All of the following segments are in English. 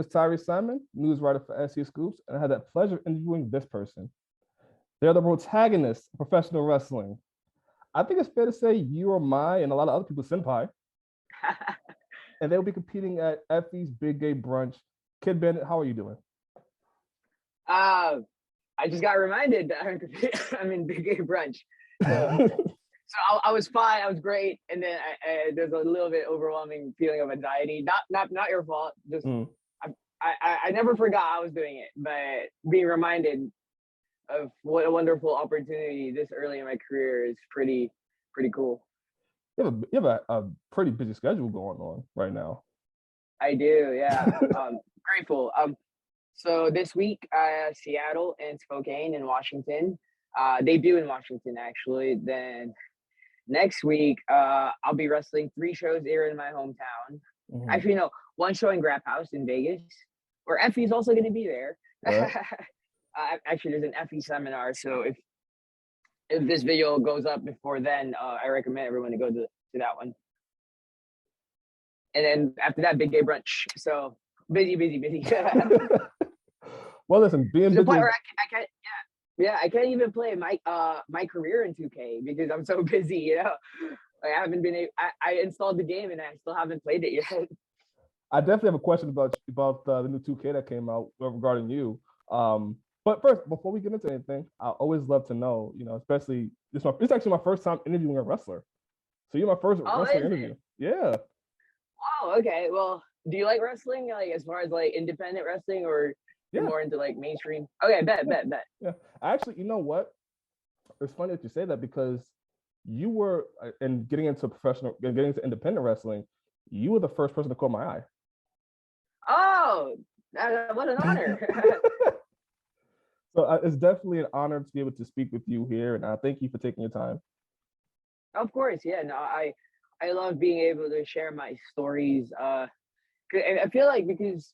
It's Tyree Simon, news writer for SEScoops, and I had that pleasure of interviewing this person. They're the protagonists of professional wrestling. I think it's fair to say you are my and a lot of other people's senpai, and they'll be competing at Effy's Big Gay Brunch. Kidd Bandit, how are you doing? I just got reminded that I'm in Big Gay Brunch. So I was fine. I was great, and then there's a little bit overwhelming feeling of anxiety. Not your fault. Just I never forgot I was doing it, but being reminded of what a wonderful opportunity this early in my career is pretty cool. You have a pretty busy schedule going on right now. I do, yeah. Grateful. So this week, Seattle and Spokane in Washington. Debut in Washington actually. Then next week, I'll be wrestling 3 shows here in my hometown. Actually, no, 1 show in Grap House in Vegas, where Effy is also going to be there. Right. Actually, there's an Effy seminar, so if this video goes up before then, I recommend everyone to go to that one. And then after that, Big Gay Brunch. So busy. Well, listen, being busy. I can't even play my career in 2K because I'm so busy. You know, like I haven't been. I installed the game and I still haven't played it yet. I definitely have a question about the new 2K that came out regarding you. But first, before we get into anything, I always love to know, you know, especially it's actually my first time interviewing a wrestler. So you're my first wrestling interview. Yeah. Wow. Okay. Well, do you like wrestling? Like as far as like independent wrestling, or you're more into like mainstream? Okay. Bet. Yeah. Actually, you know what? It's funny that you say that because you were in getting into independent wrestling. You were the first person to call my eye. Oh, what an honor. So it's definitely an honor to be able to speak with you here, and I thank you for taking your time. Of course, yeah. No, I love being able to share my stories. And I feel like because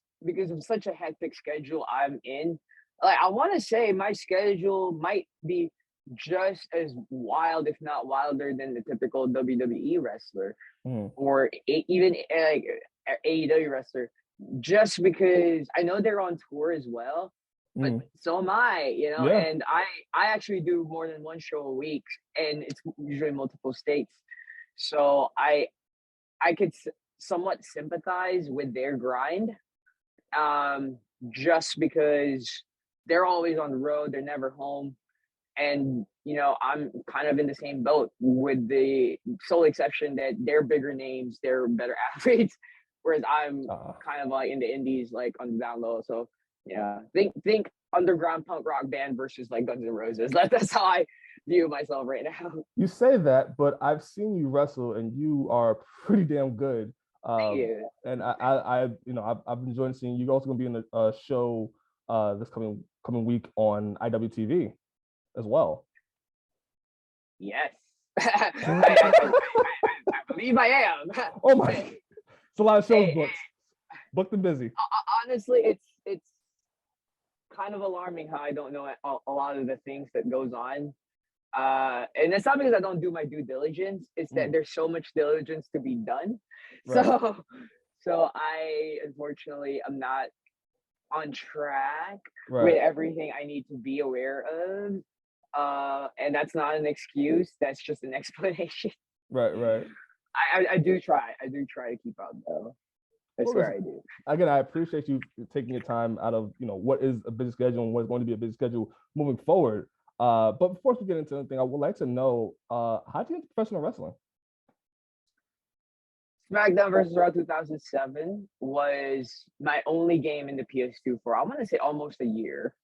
of such a hectic schedule I'm in, like I want to say my schedule might be just as wild, if not wilder, than the typical WWE wrestler or even like AEW wrestler. Just because I know they're on tour as well. But so am I, you know, and I actually do more than 1 show a week, and it's usually multiple states. So I could somewhat sympathize with their grind, just because they're always on the road, they're never home. And, you know, I'm kind of in the same boat with the sole exception that they're bigger names, they're better athletes, whereas I'm kind of like in the indies, like on the down low. So yeah, think underground punk rock band versus like Guns N' Roses. That's how I view myself right now. You say that, but I've seen you wrestle, and you are pretty damn good. And I you know, I've enjoyed seeing you. You're also gonna be in a show this coming week on IWTV as well. Yes, I believe I am. Oh my! It's a lot of shows booked and busy. Honestly, it's kind of alarming how I don't know a lot of the things that goes on. And it's not because I don't do my due diligence. It's that there's so much diligence to be done. Right. So I unfortunately am not on track with everything I need to be aware of. And that's not an excuse. That's just an explanation. Right. I do try. I do try to keep up though. I swear I do. Again, I appreciate you taking your time out of, you know, what is a busy schedule and what's going to be a busy schedule moving forward. But before we get into anything, I would like to know, how do you get into professional wrestling? SmackDown versus Raw 2007 was my only game in the PS2 for, I want to say, almost a year.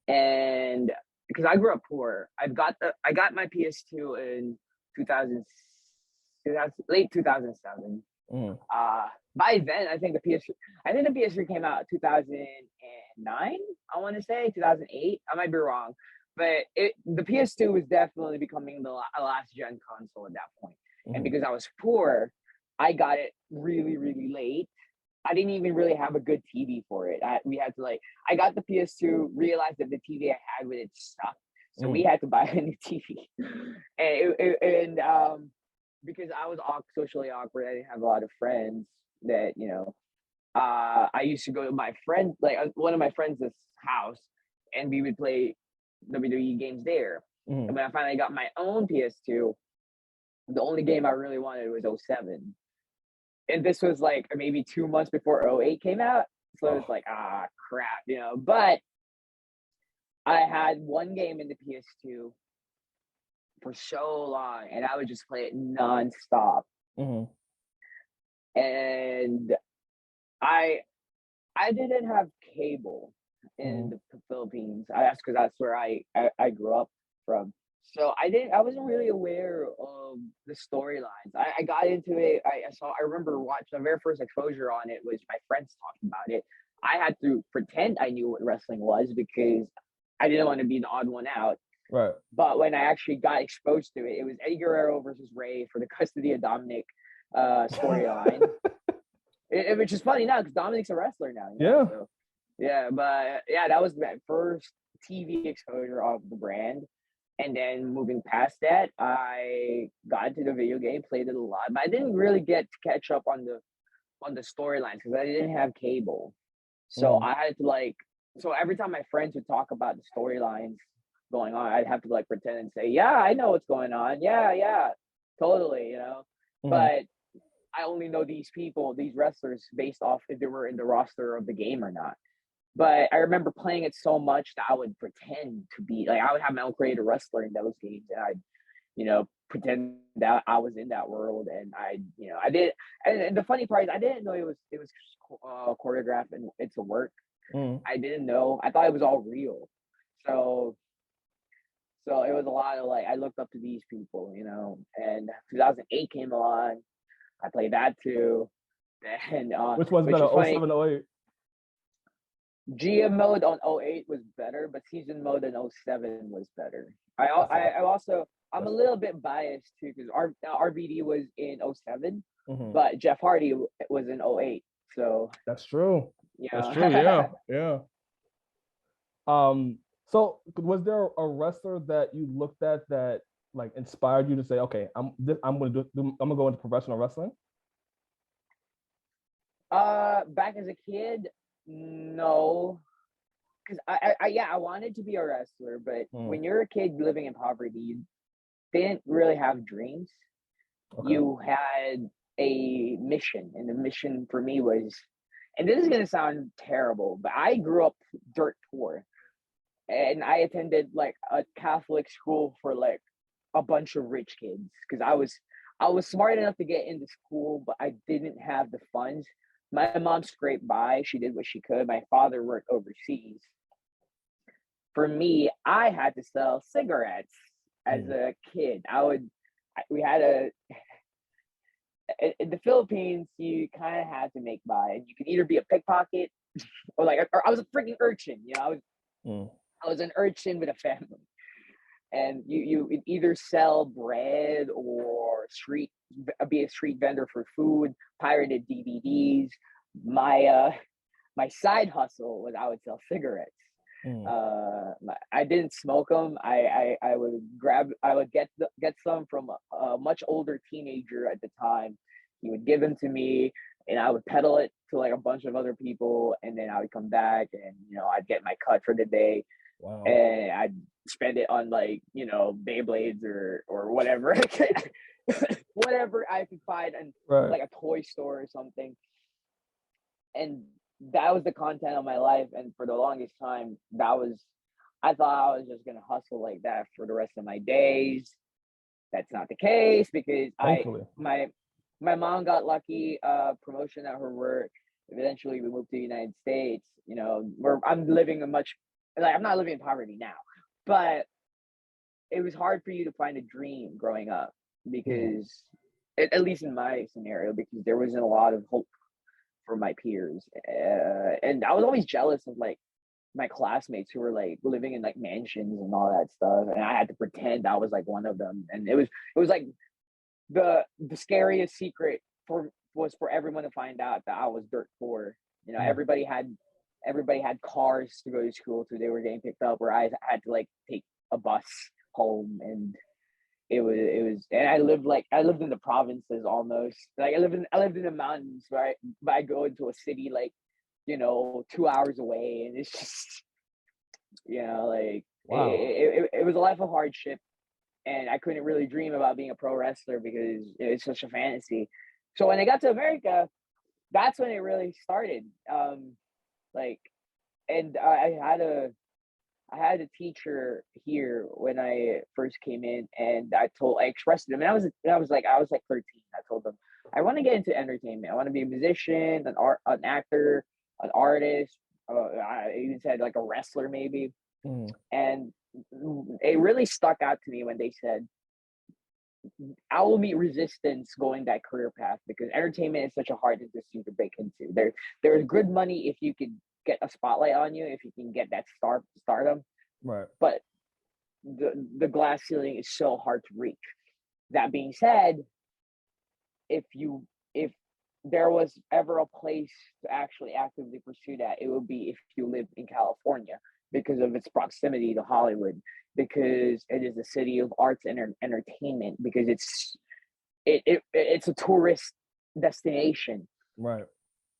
And because I grew up poor, I got my PS2 in late 2007. By then, I think the PS3 came out 2009. I want to say 2008. I might be wrong, but the PS2 was definitely becoming the last gen console at that point. And because I was poor, I got it really, really late. I didn't even really have a good TV for it. I got the PS2, realized that the TV I had with it sucked, so we had to buy a new TV. And because I was socially awkward, I didn't have a lot of friends that, you know, I used to go to my friend, like one of my friends' house, and we would play WWE games there. And when I finally got my own PS2, the only game I really wanted was '07. And this was like maybe 2 months before '08 came out. So it was like, crap. But I had one game in the PS2 for so long, and I would just play it nonstop. And I I didn't have cable in the Philippines. That's because that's where I grew up from. So I wasn't really aware of the storylines. I got into it. I remember watching the very first exposure on it was my friends talking about it. I had to pretend I knew what wrestling was because I didn't want to be the odd one out. Right. But when I actually got exposed to it, it was Eddie Guerrero versus Ray for the custody of Dominic storyline. Which is funny now because Dominic's a wrestler now. Yeah. So, yeah, but yeah, that was my first TV exposure of the brand. And then moving past that, I got into the video game, played it a lot, but I didn't really get to catch up on the storylines because I didn't have cable. So I had to so every time my friends would talk about the storylines going on, I'd have to pretend and say, yeah, I know what's going on. Yeah, totally, But I only know these people, these wrestlers, based off if they were in the roster of the game or not. But I remember playing it so much that I would pretend to be I would have my own creative wrestler in those games, and I'd pretend that I was in that world, and I did. And the funny part is, I didn't know it was choreographed and it's a work. I didn't know. I thought it was all real. So it was a lot of I looked up to these people, and 2008 came along. I played that too. And which one's better, 07 or 08? GM mode on '08 was better, but season mode in '07 was better. I'm a little bit biased too because RVD was in '07, but Jeff Hardy was in '08. So that's true. Yeah. That's true. Yeah. So was there a wrestler that you looked at that inspired you to say, okay, I'm gonna go into professional wrestling? Back as a kid, no, because I wanted to be a wrestler, but when you're a kid living in poverty, you didn't really have dreams. Okay. You had a mission, and the mission for me was, and this is gonna sound terrible, but I grew up dirt poor, and I attended a Catholic school for a bunch of rich kids because I was smart enough to get into school, but I didn't have the funds. My mom scraped by. She did what she could. My father worked overseas. For me, I had to sell cigarettes as a kid. We had in the Philippines, you kind of had to make by. You could either be a pickpocket or I was a freaking urchin. I was an urchin with a family. And you either sell bread or be a street vendor for food, pirated DVDs. My side hustle was I would sell cigarettes. I didn't smoke them. I would get some from a much older teenager at the time. He would give them to me, and I would peddle it to a bunch of other people, and then I would come back and I'd get my cut for the day. Wow. And I'd spend it on Beyblades or whatever whatever I could find in a toy store or something. And that was the content of my life. And for the longest time, I thought I was just gonna hustle like that for the rest of my days. That's not the case because my mom got lucky, promotion at her work. Eventually we moved to the United States, where I'm living I'm not living in poverty now, but it was hard for you to find a dream growing up because, at least in my scenario, because there wasn't a lot of hope for my peers. And I was always jealous of my classmates who were living in mansions and all that stuff. And I had to pretend I was one of them. And it was the scariest secret was for everyone to find out that I was dirt poor. Everybody had cars to go to school, so they were getting picked up, where I had to take a bus home, and and I lived in the provinces almost. Like I lived in the mountains, right? But I go into a city like, 2 hours away, and it's just, like Wow. it was a life of hardship, and I couldn't really dream about being a pro wrestler because it's such a fantasy. So when I got to America, that's when it really started. Like, and I had a teacher here when I first came in, and I expressed to him, and I was like 13. I told them I want to get into entertainment. I want to be a musician, an actor, an artist. I even said like a wrestler maybe, Mhm. and it really stuck out to me when they said I will meet resistance going that career path because entertainment is such a hard industry to break into. There's good money if you can get a spotlight on you, if you can get that stardom, Right. but the glass ceiling is so hard to reach. That being said, if there was ever a place to actually actively pursue that, it would be if you lived in California because of its proximity to Hollywood, because it is a city of arts and entertainment, because it's a tourist destination. Right.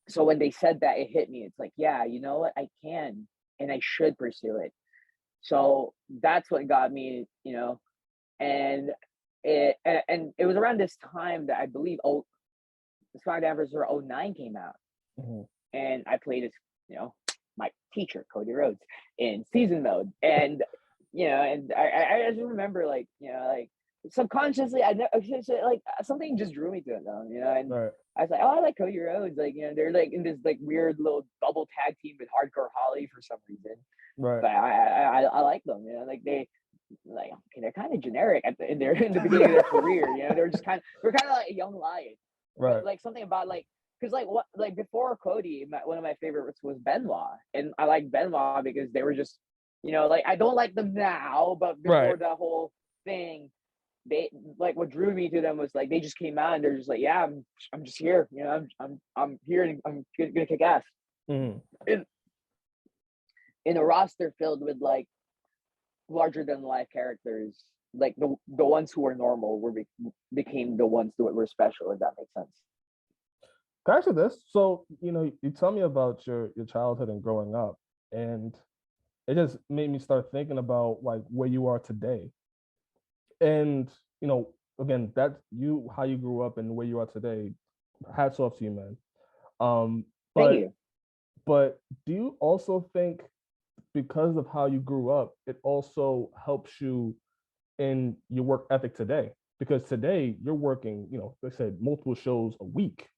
So when they said that, it hit me. It's like, yeah, you know what? I can and I should pursue it. So that's what got me, and it was around this time that I believe Smack Danvers for '09 came out, Mhm. and I played as, my teacher Cody Rhodes in season mode, and and I just remember, like, like subconsciously I never like something just drew me to it though, and Right. I was like, oh, I like Cody Rhodes, like, they're like in this like weird little double tag team with Hardcore Holly for some reason, Right. but I like them, like they like, okay, they're kind of generic in the beginning of their career, they're kind of like a young lion, but Right. like something about like, because like what, like before Cody, one of my favorites was Benoit, and I like Benoit because they were just, like I don't like them now, but Right. before the whole thing, they like what drew me to them was like they just came out and they're just like, yeah, I'm just here, I'm here and I'm gonna kick ass Mhm. in in a roster filled with like larger than life characters, like the ones who were normal became the ones that were special, if that makes sense. Can I ask you this? So, you tell me about your childhood and growing up, and it just made me start thinking about like where you are today. And, again, that's you how you grew up and where you are today. Hats off to you, man. Um, Thank but you. but do you also think because of how you grew up, it also helps you in your work ethic today? Because today you're working, like I said, multiple shows a week.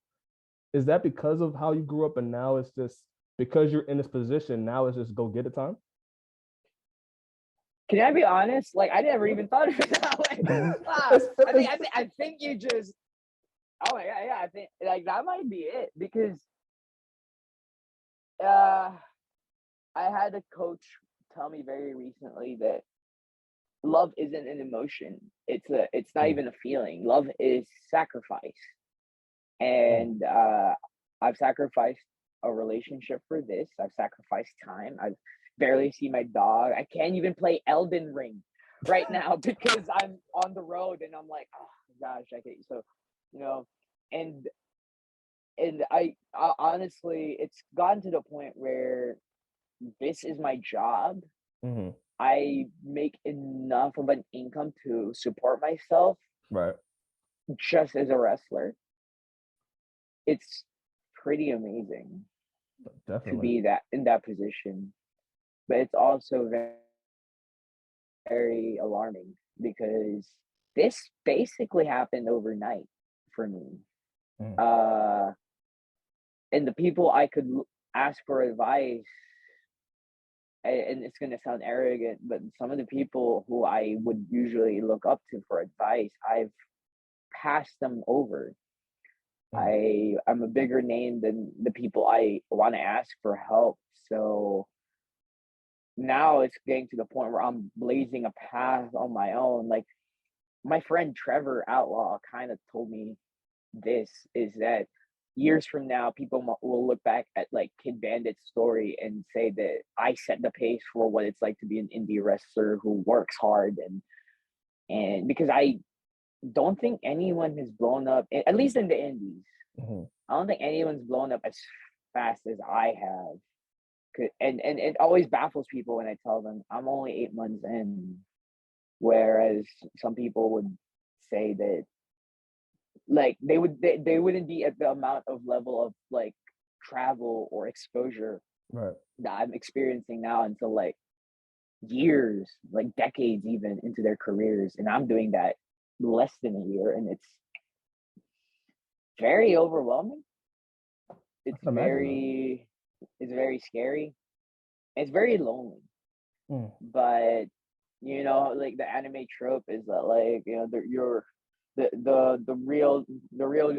Is that because of how you grew up and now it's just because you're in this position, now it's just go get it time? Can I be honest? Like I never even thought of it that way. Wow. it's, I think it's, I think I think you just. Oh my god, yeah. I think like that might be it because uh, I had a coach tell me very recently that love isn't an emotion. It's not mm, even a feeling. Love is sacrifice, mm, and I've sacrificed a relationship for this. I've sasacrificed time. I've barely seen my dog. I can't even play Elden Ring right now because I'm on the road and I'm like, oh gosh, I can't. So, you know, and I honestly, it's gotten to the point where this is my job. mhm, I make enough of an income to support myself right, just as a wrestler. It's pretty amazing to definitely. be that in that position, but it's also very, very alarming because this basically happened overnight for me. Mm, Uh, and the people I could ask for advice, and it's going to sound arrogant, but some of the people who I would usually look up to for advice, I've passed them over. mm, I'm a bigger name than the people I want to ask for help. So now it's getting to the point where I'm blazing a path on my own. Like my friend Trevor Outlaw kind of told me this is that years from now, people will look back at like Kidd Bandit's story and say that I set the pace for what it's like to be an indie wrestler who works hard and and because I don't think anyone has blown up, at least in the indies. Mhm. I don't think anyone's blown up as fast as I have. And it always baffles people when I tell them I'm only 8 months in, whereas some people would say that like they wouldn't be at the amount of level of like travel or exposure Right. that I'm experiencing now until like years, like decades even into their careers, and I'm doing that less than a year, and it's very overwhelming. I It's can imagine that. very scary. It's very lonely. Mm. But like the anime trope is that like the real the real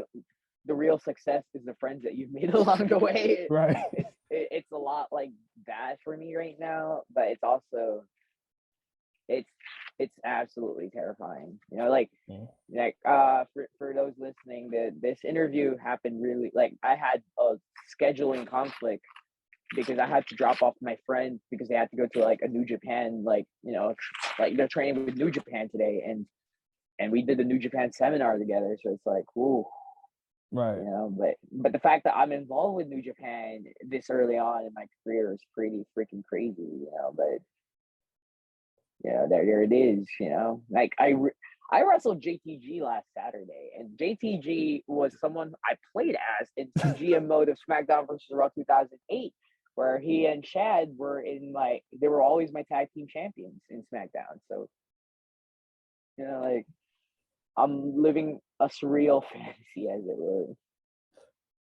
the real success is the friends that you've made along the way. Right. It's a lot like that for me right now, but it's also it's it's absolutely terrifying. Mm. For those listening, that this interview happened really like I had a scheduling conflict because I had to drop off my friend because they had to go to like a New Japan, like they're training with New Japan today, and we did the New Japan seminar together. So it's like, whoo, Right. but the fact that I'm involved with New Japan this early on in my career is pretty freaking crazy. But there it is. Like I wrestled JTG last Saturday, and JTG was someone I played as in CGM mode of SmackDown versus Raw 2008, where he and Chad were they were always my tag team champions in SmackDown. So, like I'm living a surreal fantasy, as it were.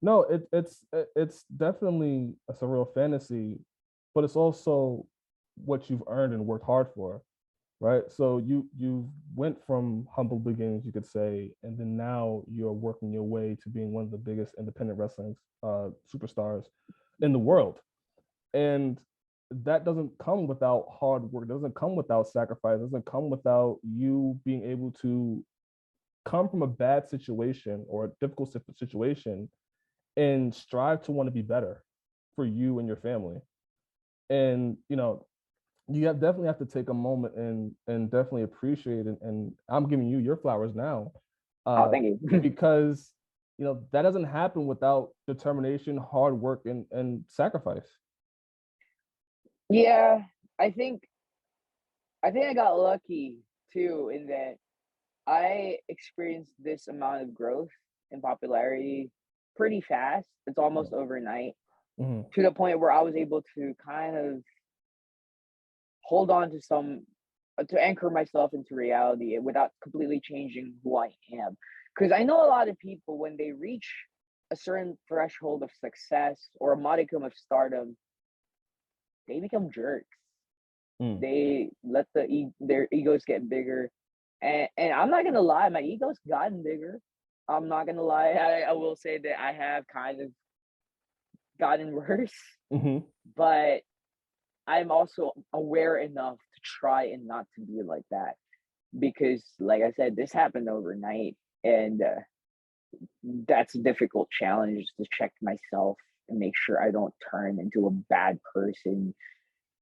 No, it's definitely a surreal fantasy, but it's also what you've earned and worked hard for, right? So you went from humble beginnings, you could say, and then now you're working your way to being one of the biggest independent wrestling superstars in the world, and that doesn't come without hard work. It doesn't come without sacrifice. It doesn't come without you being able to come from a bad situation or a difficult situation and strive to want to be better for you and your family. And you definitely have to take a moment and definitely appreciate it. And I'm giving you your flowers now, Oh, thank you. because that doesn't happen without determination, hard work, and sacrifice. Yeah, I think I got lucky too in that I experienced this amount of growth and popularity pretty fast. It's almost overnight Mm-hmm. to the point where I was able to kind of hold on to to anchor myself into reality without completely changing who I am. Because I know a lot of people, when they reach a certain threshold of success or a modicum of stardom, they become jerks. Mm. They let their egos get bigger, and I'm not gonna lie, my ego's gotten bigger. I'm not gonna lie. I will say that I have kind of gotten worse, Mm-hmm. but I'm also aware enough to try and not to be like that because, like I said, this happened overnight, and that's a difficult challenge to check myself and make sure I don't turn into a bad person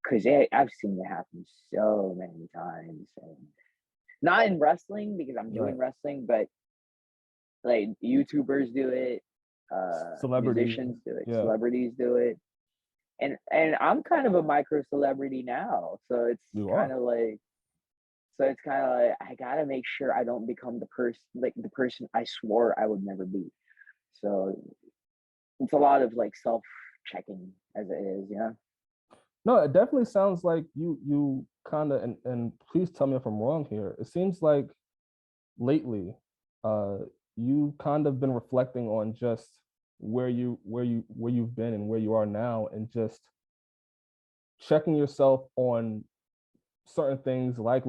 because I've seen it happen so many times, and not in wrestling because I'm Right. doing wrestling, but like YouTubers do it, Celebrities. musicians do it, Yeah. celebrities do it, and I'm kind of a micro celebrity now, so You are. it's kind of like I gotta make sure I don't become the person I swore I would never be. So it's a lot of like self checking as it is. No, it definitely sounds like you kind of, and please tell me if I'm wrong here. It seems like lately, uh, you kind of been reflecting on just where you've been and where you are now, and just checking yourself on certain things, like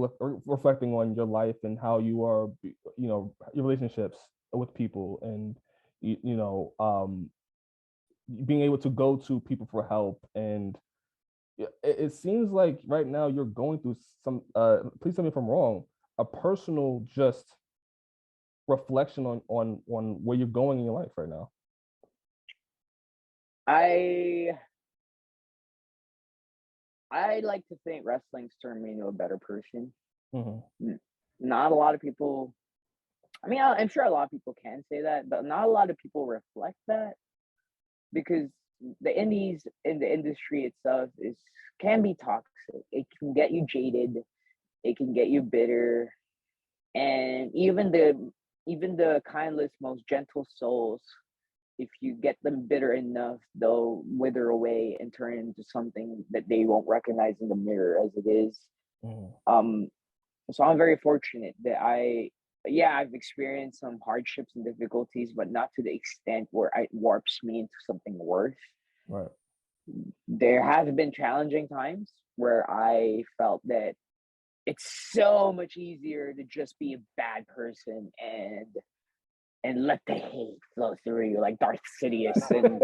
reflecting on your life and how you are, your relationships with people, and you, you know, um, being able to go to people for help. And it seems like right now you're going through some. Please tell me if I'm wrong. A personal just reflection on where you're going in your life right now. I I like to think wrestling's turned me into a better person. Mm-hmm. not a lot of people. I mean, I'm sure a lot of people can say that, but not a lot of people reflect that because the indies in the industry itself is can be toxic. It can get you jaded. It can get you bitter, and even the kindest, most gentle souls, if you get them bitter enough, they'll wither away and turn into something that they won't recognize in the mirror as it is. Mhm. So I'm very fortunate that I've experienced some hardships and difficulties, but not to the extent where it warps me into something worse. Right. There have been challenging times where I felt that it's so much easier to just be a bad person and let the hate flow through you like Darth Sidious and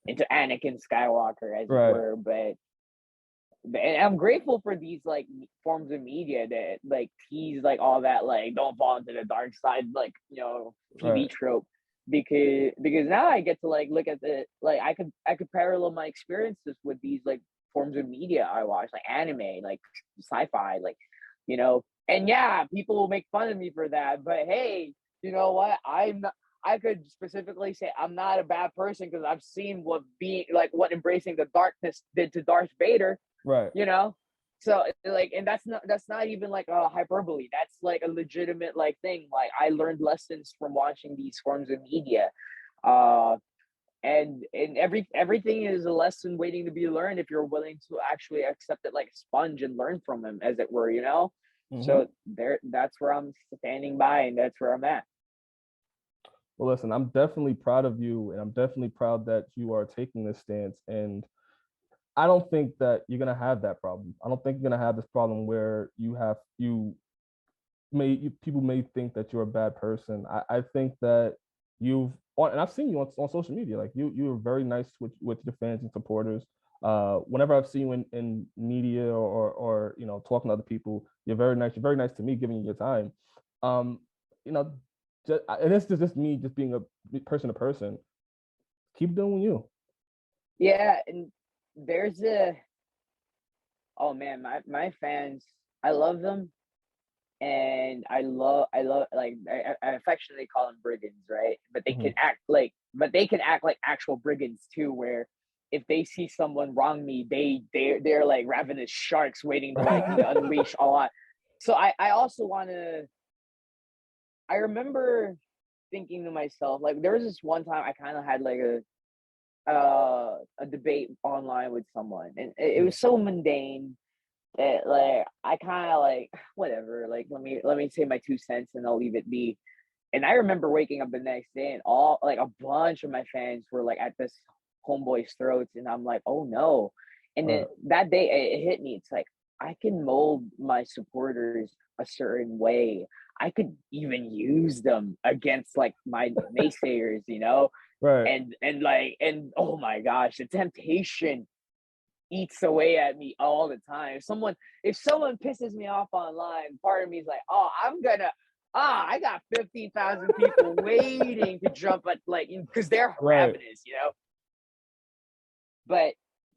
into Anakin Skywalker, as it Right. were. And I'm grateful for these like forms of media that like tease like all that like don't fall into the dark side like TV Right. trope because now I get to like look at the like I could parallel my experiences with these like forms of media I watch like anime like sci-fi like and yeah, people will make fun of me for that, but hey, you know what, I could specifically say I'm not a bad person because I've seen what embracing the darkness did to Darth Vader, Right. you know so like, and that's not even like a hyperbole, that's like a legitimate like thing, like I learned lessons from watching these forms of media, uh and everything is a lesson waiting to be learned if you're willing to actually accept it like a sponge and learn from them, as it were. Hmm. So that's where I'm standing by, and that's where I'm at. Well, listen, I'm definitely proud of you, and I'm definitely proud that you are taking this stance. And I don't think that you're gonna have that problem. I don't think you're gonna have this problem where people may think that you're a bad person. I think that and I've seen you on social media. Like you're very nice with your fans and supporters. Whenever I've seen you in media or talking to other people, you're very nice. You're very nice to me, giving you your time. Um, you know, and this is just me just being a person to person. Keep doing you. Yeah, and there's a oh man, my fans, I love them, and I love like I affectionately call them brigands, right? Mhm. But they can act like actual brigands too, where if they see someone wrong me, they're like ravenous sharks waiting to like unleash a lot. So I also want to. I remember thinking to myself, like there was this one time I kind of had like a debate online with someone, and it was so mundane that like I kind of like whatever, like let me say my 2 cents and I'll leave it be. And I remember waking up the next day and all like a bunch of my fans were like at this homeboy's throats, and I'm like, oh no. And then Right. that day it hit me. It's like I can mold my supporters a certain way. I could even use them against like my naysayers. Right. And oh my gosh, the temptation eats away at me all the time. If someone pisses me off online, part of me is like, oh, I got 15,000 people waiting to jump at like because they're Right. ravenous. But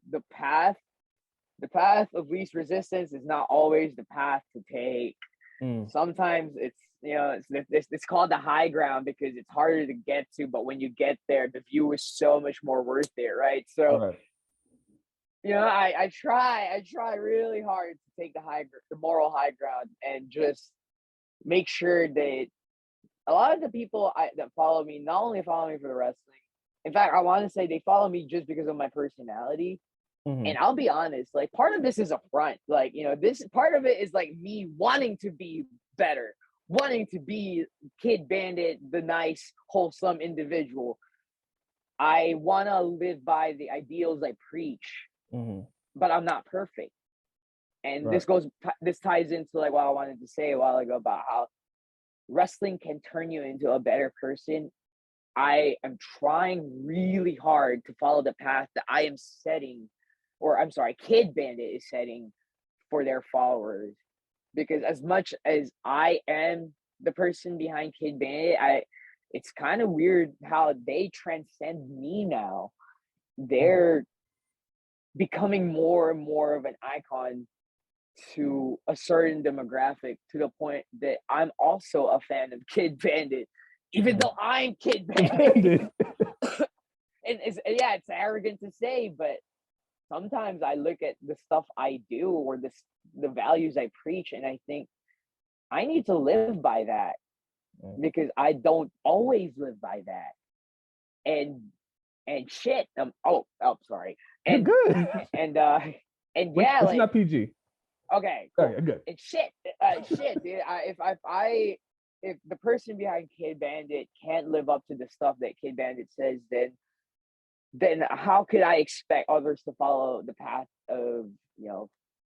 the path, the path of least resistance is not always the path to take. Mm. Sometimes it's called the high ground because it's harder to get to, but when you get there, the view is so much more worth it, right? So Right. I try really hard to take the moral high ground and just make sure that a lot of the people that follow me not only follow me for the wrestling. In fact, I want to say they follow me just because of my personality. And Hmm. I'll be honest, like part of this is a front. Like, this part of it is like me wanting to be better, wanting to be Kidd Bandit, the nice, wholesome individual. I want to live by the ideals I preach, Hmm. but I'm not perfect. And Right. this ties into like what I wanted to say a while ago about how wrestling can turn you into a better person. I am trying really hard to follow the path that I am setting, or I'm sorry, Kidd Bandit is setting for their followers. Because as much as I am the person behind Kidd Bandit, it's kind of weird how they transcend me now. Mhm. They're becoming more and more of an icon to a certain demographic to the point that I'm also a fan of Kidd Bandit, even though I'm Kidd Bandit. And it's arrogant to say, but sometimes I look at the stuff I do or the values I preach, and I think I need to live by that because I don't always live by that. And shit. Sorry. And You're good. And yeah, it's like not PG. okay, cool. Okay, good. And shit, dude. If the person behind Kidd Bandit can't live up to the stuff that Kidd Bandit says, then how could I expect others to follow the path of,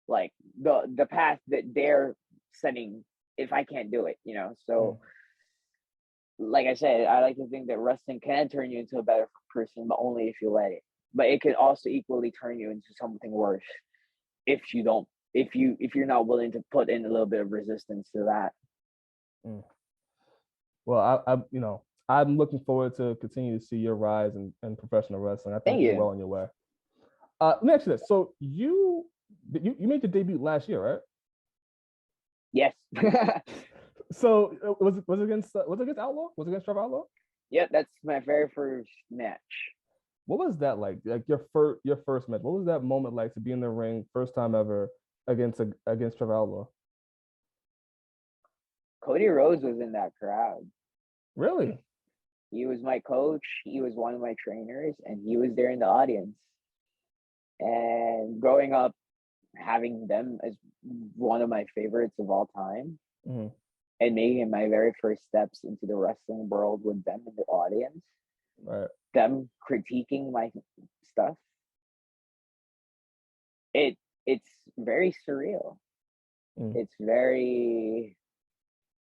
like the path that they're setting if I can't do it, So like I said, I like to think that wrestling can turn you into a better person, but only if you let it. But it could also equally turn you into something worse if you're not willing to put in a little bit of resistance to that. Well, I'm looking forward to continue to see your rise in professional wrestling. I think you're well on your way. Let me ask you this: so you made your debut last year, right? Yes. So was it against Outlaw? Was it against Trevor Outlaw? Yeah, that's my very first match. What was that like? Like your first match? What was that moment like to be in the ring, first time ever against Trevor Outlaw? Cody Rhodes was in that crowd. Really? He was my coach. He was one of my trainers, and he was there in the audience. And growing up, having them as one of my favorites of all time, and making my very first steps into the wrestling world with them in the audience, right? Them critiquing my stuff. It's very surreal. It's very.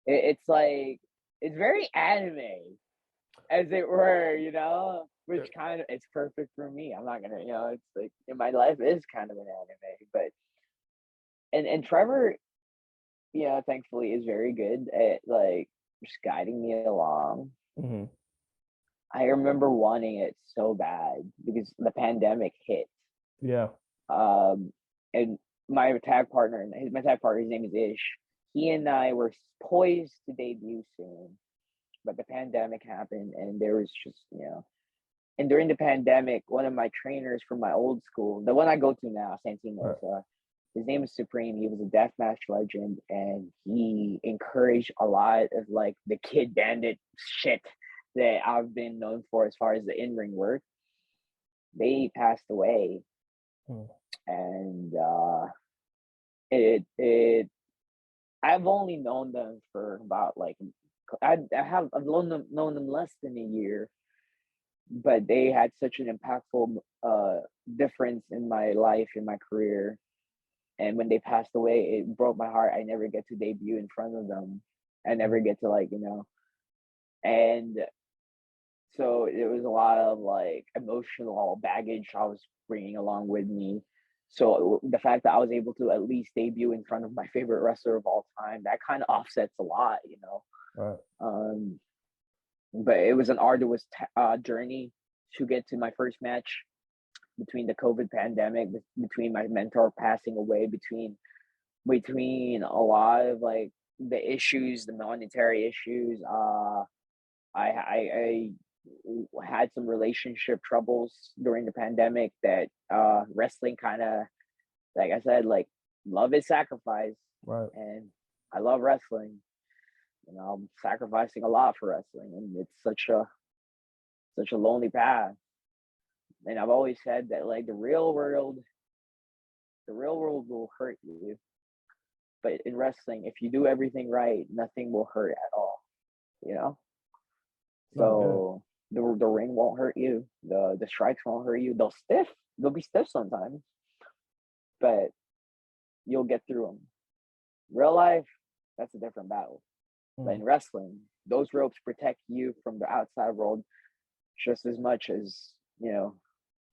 It's like it's very anime, as it were, which kind of it's perfect for me. I'm not gonna, it's like my life is kind of an anime, but and Trevor, thankfully is very good at like just guiding me along. I remember wanting it so bad because the pandemic hit. Yeah. And my tag partner, his name is Ish. He and I were poised to debut soon, but the pandemic happened, and there was just, and during the pandemic, one of my trainers from my old school, the one I go to now, Santino's, his name is Supreme. He was a deathmatch legend, and he encouraged a lot of like the Kidd Bandit shit that I've been known for as far as the in-ring work. They passed away, and I've only known them for about like I've known them less than a year, but they had such an impactful difference in my life, in my career. And when they passed away, it broke my heart. I never get to debut in front of them. I never get to and so it was a lot of like emotional baggage I was bringing along with me. So the fact that I was able to at least debut in front of my favorite wrestler of all time, that kind of offsets a lot, Right. But it was an arduous journey to get to my first match, between the COVID pandemic, between my mentor passing away, between a lot of like the issues, the monetary issues. I had some relationship troubles during the pandemic that wrestling kind of, like I said, like love is sacrifice. Right. And I love wrestling. I'm sacrificing a lot for wrestling, and it's such a lonely path. And I've always said that like the real world will hurt you. But in wrestling, if you do everything right, nothing will hurt at all. So the ring won't hurt you. The strikes won't hurt you. They'll be stiff sometimes, but you'll get through them. Real life, that's a different battle. But in wrestling, those ropes protect you from the outside world just as much as,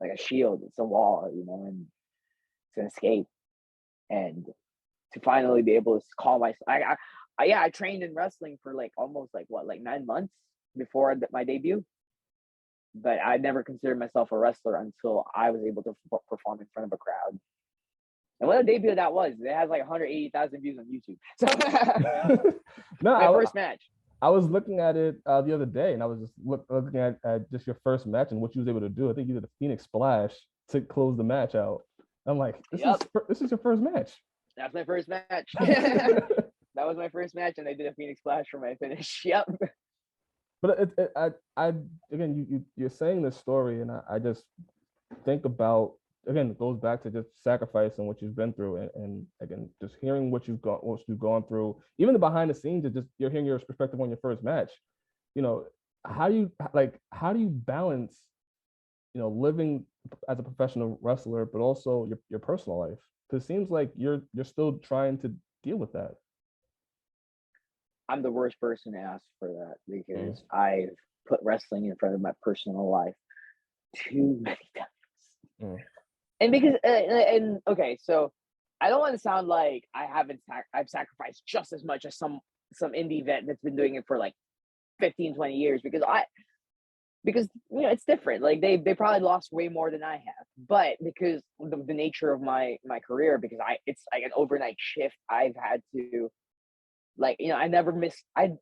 like a shield. It's a wall, and it's an escape. And to finally be able to call myself, I trained in wrestling for like almost like 9 months before my debut, but I never considered myself a wrestler until I was able to perform in front of a crowd. And what a debut that was. It has like 180,000 views on YouTube. So No, my first match. I was looking at it the other day, and I was just looking at just your first match and what you was able to do. I think you did a Phoenix Splash to close the match out. I'm like, this is your first match. That's my first match. That was my first match, and I did a Phoenix Splash for my finish. Yep. But I again, you're saying this story, and I just think about, again, it goes back to just sacrifice and what you've been through, and again, just hearing what you've gone through, even the behind the scenes, just you're hearing your perspective on your first match. How do you balance, living as a professional wrestler, but also your personal life? Because it seems like you're still trying to deal with that. I'm the worst person to ask for that because I've put wrestling in front of my personal life too many times. And because okay, so I don't want to sound like I've sacrificed just as much as some indie vet that's been doing it for like 15, 20 years, because it's different. Like they probably lost way more than I have, but because the nature of my career, because it's like an overnight shift, I've had to, like, I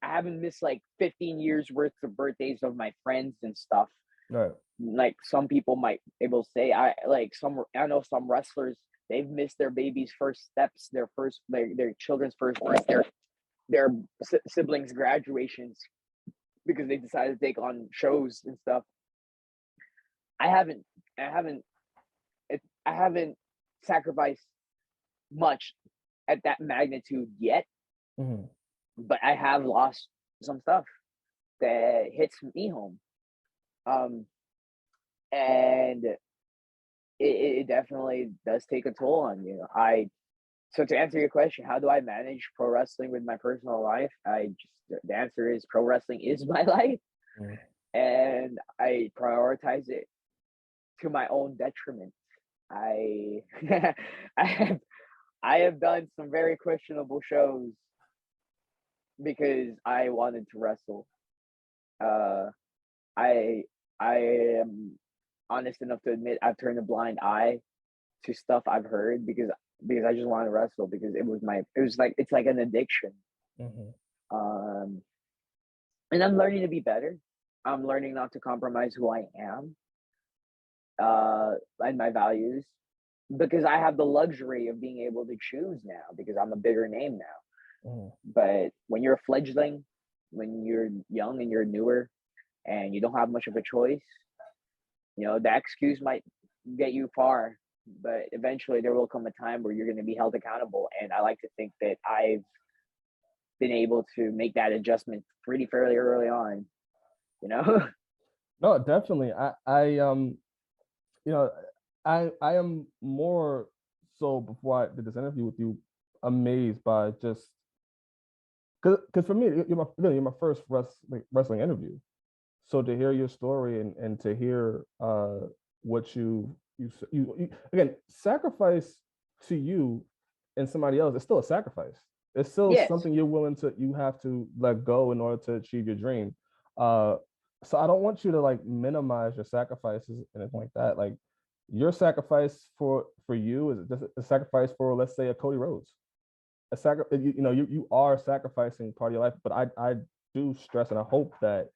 haven't missed like 15 years worth of birthdays of my friends and stuff. Right. Like some people might able to say, I know some wrestlers, they've missed their baby's first steps, their children's first birth, their siblings' graduations, because they decided to take on shows and stuff. I haven't sacrificed much at that magnitude yet. But I have lost some stuff that hits me home. And it definitely does take a toll on you. So to answer your question, how do I manage pro wrestling with my personal life? The answer is pro wrestling is my life. And I prioritize it to my own detriment. I have done some very questionable shows because I wanted to wrestle. I am honest enough to admit I've turned a blind eye to stuff I've heard because I just want to wrestle, because it's like an addiction. And I'm learning to be better. I'm learning not to compromise who I am and my values, because I have the luxury of being able to choose now, because I'm a bigger name now. But when you're a fledgling, when you're young and you're newer and you don't have much of a choice, that excuse might get you far, but eventually there will come a time where you're going to be held accountable. And I like to think that I've been able to make that adjustment pretty fairly early on, No, definitely. I am more so, before I did this interview with you, amazed by just because for me, you're my first wrestling interview. So to hear your story and to hear what you again, sacrifice to you and somebody else, it's still a sacrifice. It's still something you have to let go in order to achieve your dream. So I don't want you to minimize your sacrifices and anything like that. Like, your sacrifice for you is just a sacrifice for, let's say, a Cody Rhodes. You are sacrificing part of your life, but I do stress, and I hope that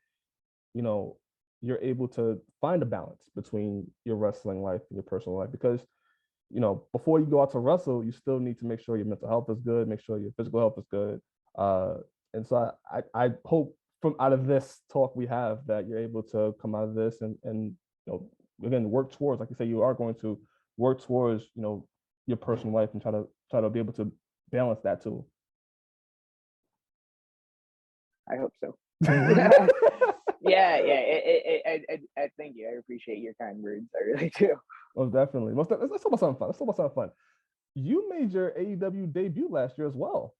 you're able to find a balance between your wrestling life and your personal life, because before you go out to wrestle, you still need to make sure your mental health is good, make sure your physical health is good, and so I hope from out of this talk we have that you're able to come out of this and again, work towards, like you say, you are going to work towards your personal life and try to be able to balance that too. I hope so. Yeah. I thank you. I appreciate your kind words. I really do. Oh, definitely. Let's talk about something fun. You made your AEW debut last year as well.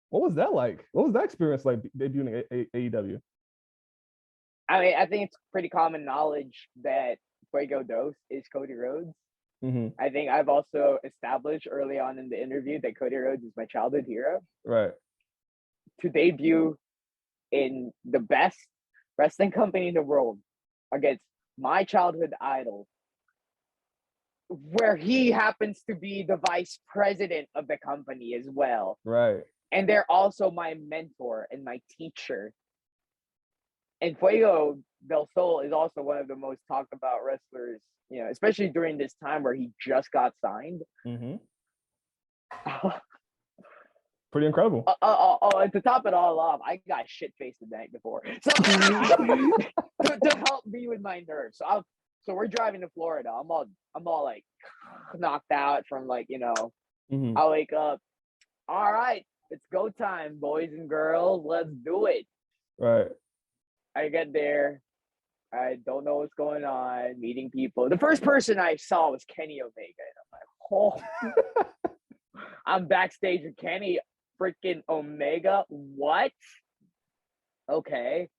What was that like? What was that experience like, debuting AEW? I mean, I think it's pretty common knowledge that Fuego Dos is Cody Rhodes. I think I've also established early on in the interview that Cody Rhodes is my childhood hero. Right. To debut in the best wrestling company in the world against my childhood idol where he happens to be the vice president of the company as well. Right. And they're also my mentor and my teacher. And Fuego del Sol is also one of the most talked about wrestlers, you know, especially during this time where he just got signed. Mm-hmm. Pretty incredible. To top it all off, I got shit faced the night before, so to help me with my nerves. So we're driving to Florida. I'm all like knocked out from like, you know. Mm-hmm. I wake up. All right, it's go time, boys and girls. Let's do it. Right. I get there. I don't know what's going on. Meeting people. The first person I saw was Kenny Omega, and I'm like, oh. I'm backstage with Kenny freaking Omega. What? Okay.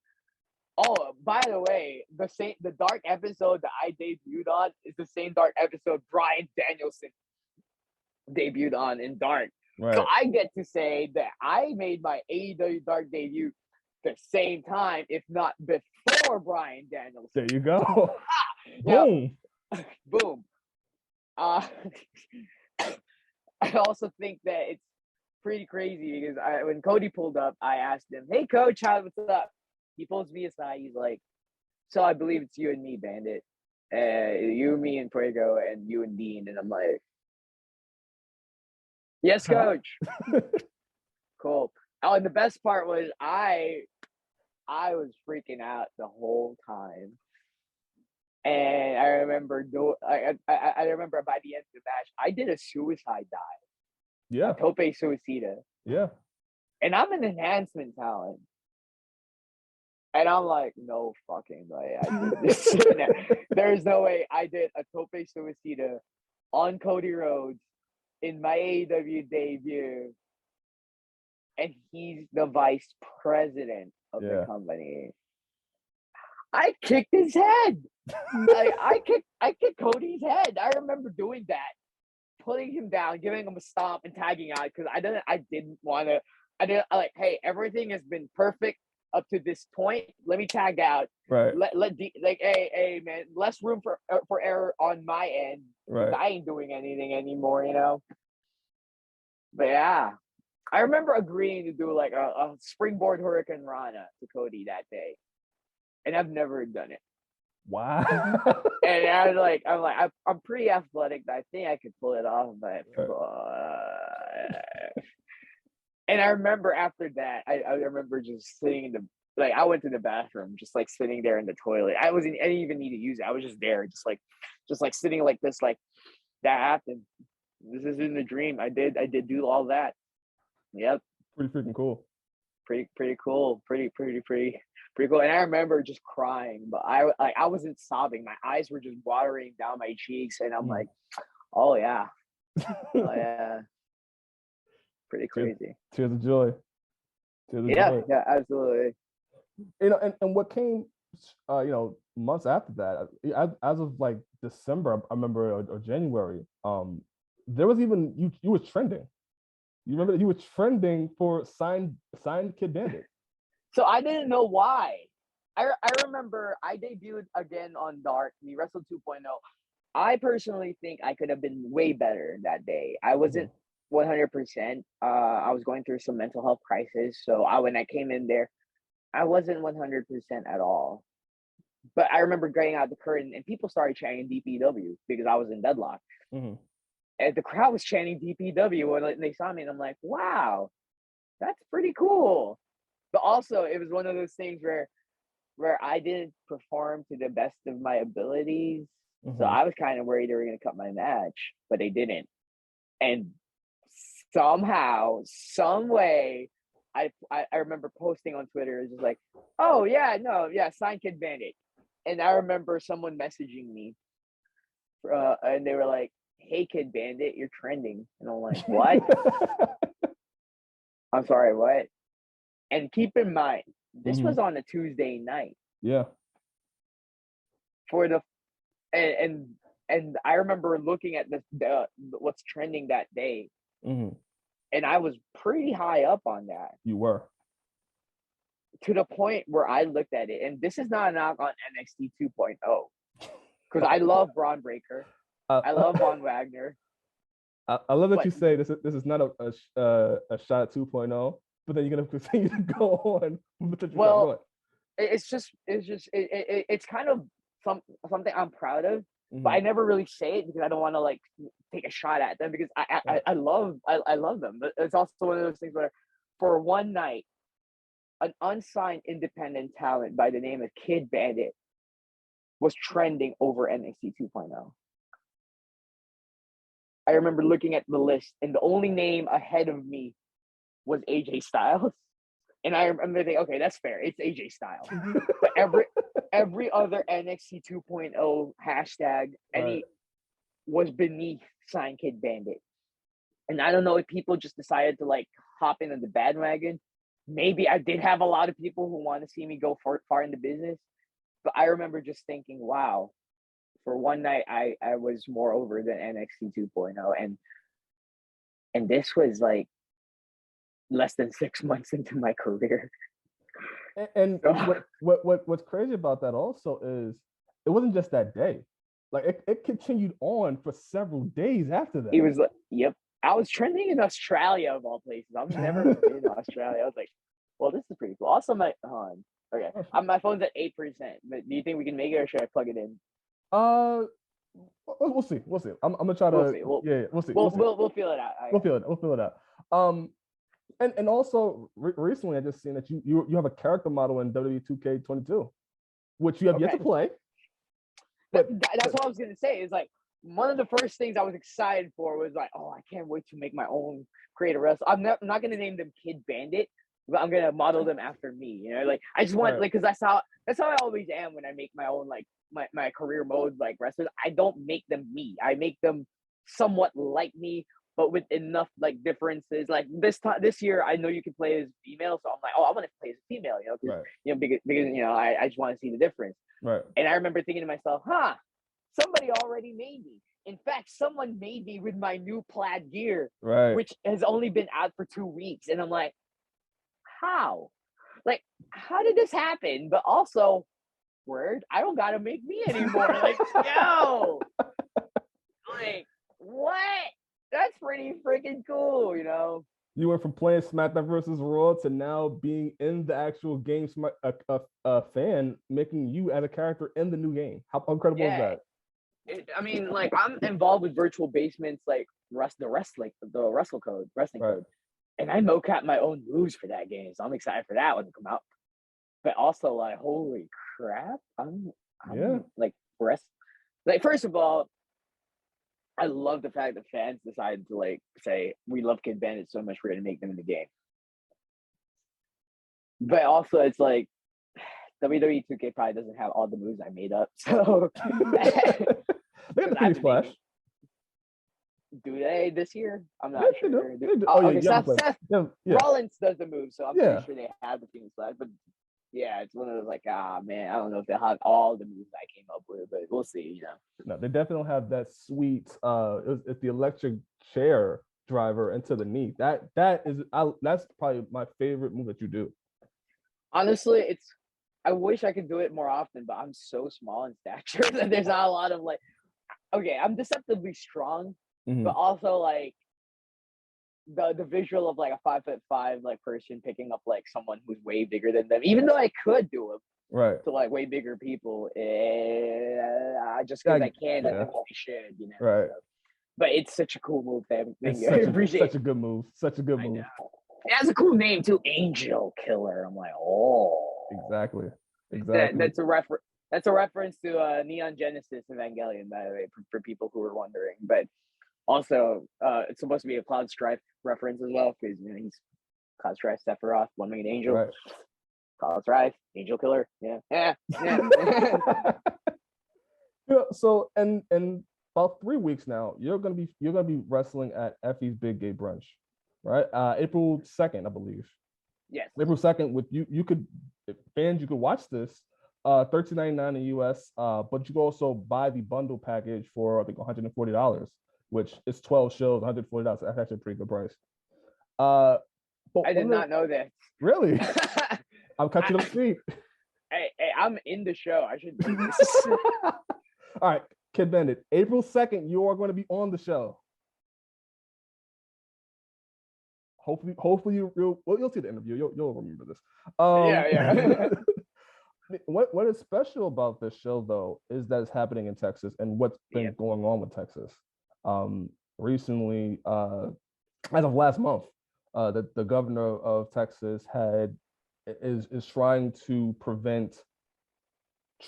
Oh, by the way, the dark episode that I debuted on is the same dark episode Bryan Danielson debuted on in Dark. Right. So I get to say that I made my AEW Dark debut the same time, if not before Bryan Danielson. There you go. Boom. Boom. I also think that it's pretty crazy because when Cody pulled up, I asked him, "Hey, Coach, what's up?" He pulls me aside. He's like, "So I believe it's you and me, Bandit. You, me, and Fuego, and you and Dean." And I'm like, "Yes, Coach." Cool. Oh, and the best part was I was freaking out the whole time. And I remember I remember by the end of the match, I did a suicide dive. Yeah. A tope suicida. Yeah. And I'm an enhancement talent. And I'm like, no fucking way. I did this. There's no way I did a tope suicida on Cody Rhodes in my AEW debut. And he's the vice president of the company. I kicked his head. I kicked Cody's head. I remember doing that, putting him down, giving him a stomp, and tagging out because I didn't want to. I didn't like. Hey, everything has been perfect up to this point. Let me tag out. Right. Hey, man, less room for error on my end. Right. I ain't doing anything anymore, you know. But yeah. I remember agreeing to do like a springboard Hurricane Rana to Cody that day, and I've never done it. Wow. And I'm pretty athletic. I think I could pull it off, but and I remember after that, I remember just sitting in I went to the bathroom, just like sitting there in the toilet. I didn't even need to use it. I was just there, just like sitting like this, like that happened. This isn't a dream. I did do all that. Yep. Pretty freaking cool. Pretty cool. Pretty cool. And I remember just crying, but I wasn't sobbing. My eyes were just watering down my cheeks, and I'm like, oh yeah. Oh yeah. Pretty crazy. Tears of joy. Yeah, absolutely. You know, and what came months after that, as of like December, I remember, or January, there was even you were trending. You remember that you were trending for signed Kidd Bandit. So I didn't know why. I remember I debuted again on Dark. We wrestled 2.0. I personally think I could have been way better that day. I wasn't 100%. I was going through some mental health crisis. So when I came in there, I wasn't 100% at all. But I remember getting out the curtain and people started chanting DPW because I was in deadlock. Mm-hmm. And the crowd was chanting DPW when they saw me, and I'm like, wow, that's pretty cool. But also, it was one of those things where I didn't perform to the best of my abilities. Mm-hmm. So I was kind of worried they were going to cut my match, but they didn't. And somehow, some way, I remember posting on Twitter, it was just like, oh, sign Kidd Bandit. And I remember someone messaging me, and they were like, hey, Kidd Bandit, you're trending. And I'm like, what? I'm sorry, what? And keep in mind, this was on a Tuesday night. Yeah. And I remember looking at what's trending that day. Mm-hmm. And I was pretty high up on that. You were. To the point where I looked at it, and this is not a knock on NXT 2.0. Because I love Braun Breaker. I love Von Wagner. I love that But you say this is not a shot at 2.0, but then you're gonna continue to go on with the well, it's kind of something I'm proud of, but I never really say it because I don't want to like take a shot at them because I love them. But it's also one of those things where for one night, an unsigned independent talent by the name of Kidd Bandit was trending over NXT 2.0. I remember looking at the list, and the only name ahead of me was AJ Styles. And I remember thinking, okay, that's fair. It's AJ Styles. But every other NXT 2.0 hashtag was beneath Sign Kidd Bandit. And I don't know if people just decided to like hop into the bandwagon. Maybe I did have a lot of people who want to see me go far in the business. But I remember just thinking, wow, for one night, I was more over than NXT 2.0. And this was like less than 6 months into my career. And what's crazy about that also is it wasn't just that day. Like it continued on for several days after that. He was like, yep. I was trending in Australia of all places. I've never been to Australia. I was like, well, this is pretty cool. Also, my my phone's at 8%. But do you think we can make it, or should I plug it in? We'll see. I'm gonna try to. We'll see. We'll feel it out. We'll feel it out. And also recently I just seen that you have a character model in WWE 2K22, which you have yet to play. That's what I was gonna say. Is like one of the first things I was excited for was like, oh, I can't wait to make my own creator wrestler. I'm not gonna name them Kidd Bandit, but I'm gonna model them after me. You know, like I just want like because that's how I always am when I make my own like my career mode like wrestlers. I don't make them me. I make them somewhat like me, but with enough like differences. Like this year, I know you can play as female, so I'm like, oh, I want to play as a female, you know, because you know, I just want to see the difference. Right. And I remember thinking to myself, somebody already made me. In fact, someone made me with my new plaid gear, which has only been out for 2 weeks, and I'm like, how? Like, how did this happen? But also, word, I don't gotta make me anymore. Like, yo, like what? That's pretty freaking cool, you know. You went from playing SmackDown versus Raw to now being in the actual game, a fan, making you as a character in the new game. How incredible is that? I mean, like I'm involved with virtual basements, like the wrestling code, and I mocap my own moves for that game, so I'm excited for that one to come out. But also, like, holy crap, I'm like like first of all, I love the fact that fans decided to like say we love Kidd Bandit so much we're gonna make them in the game. But also, it's like WWE 2K probably doesn't have all the moves I made up, so they have pretty splash. Do they this year? I'm not sure. Seth Rollins does the move, so I'm pretty sure they have the Phoenix Splash. But yeah, it's one of those like, man, I don't know if they'll have all the moves I came up with, but we'll see, you know. No, they definitely don't have that sweet it's the electric chair driver into the knee. That's probably my favorite move that you do. Honestly, I wish I could do it more often, but I'm so small in stature that there's not a lot of like, okay, I'm deceptively strong, but also like the visual of like a 5'5" like person picking up like someone who's way bigger than them, even though I could do it to like way bigger people, just because I can, I think we should, you know. Right. So, but it's such a cool move. Such a good move. Such a good move. It has a cool name too, Angel Killer. I'm like, oh, exactly. That's a reference to Neon Genesis Evangelion, by the way, for people who were wondering. But also, it's supposed to be a Cloud Strife reference as well, because you know he's Cloud Strife, Sephiroth, One-Winged Angel, right. Cloud Strife, Angel Killer. Yeah. So, and about 3 weeks now, you're gonna be wrestling at Effy's Big Gay Brunch, right? April 2nd, I believe. Yes. April 2nd. With you could fans, you could watch this. $13.99 in the US, but you can also buy the bundle package for I think $140, which is 12 shows, $140. That's actually a pretty good price. I did not know that. Really? I'm catching up to speed. Hey, I'm in the show. I should do this. All right. Kidd Bandit, April 2nd, you are going to be on the show. Hopefully you'll see the interview. You'll remember this. Yeah. What is special about this show though is that it's happening in Texas and what's been going on with Texas. Recently, as of last month, the governor of Texas is trying to prevent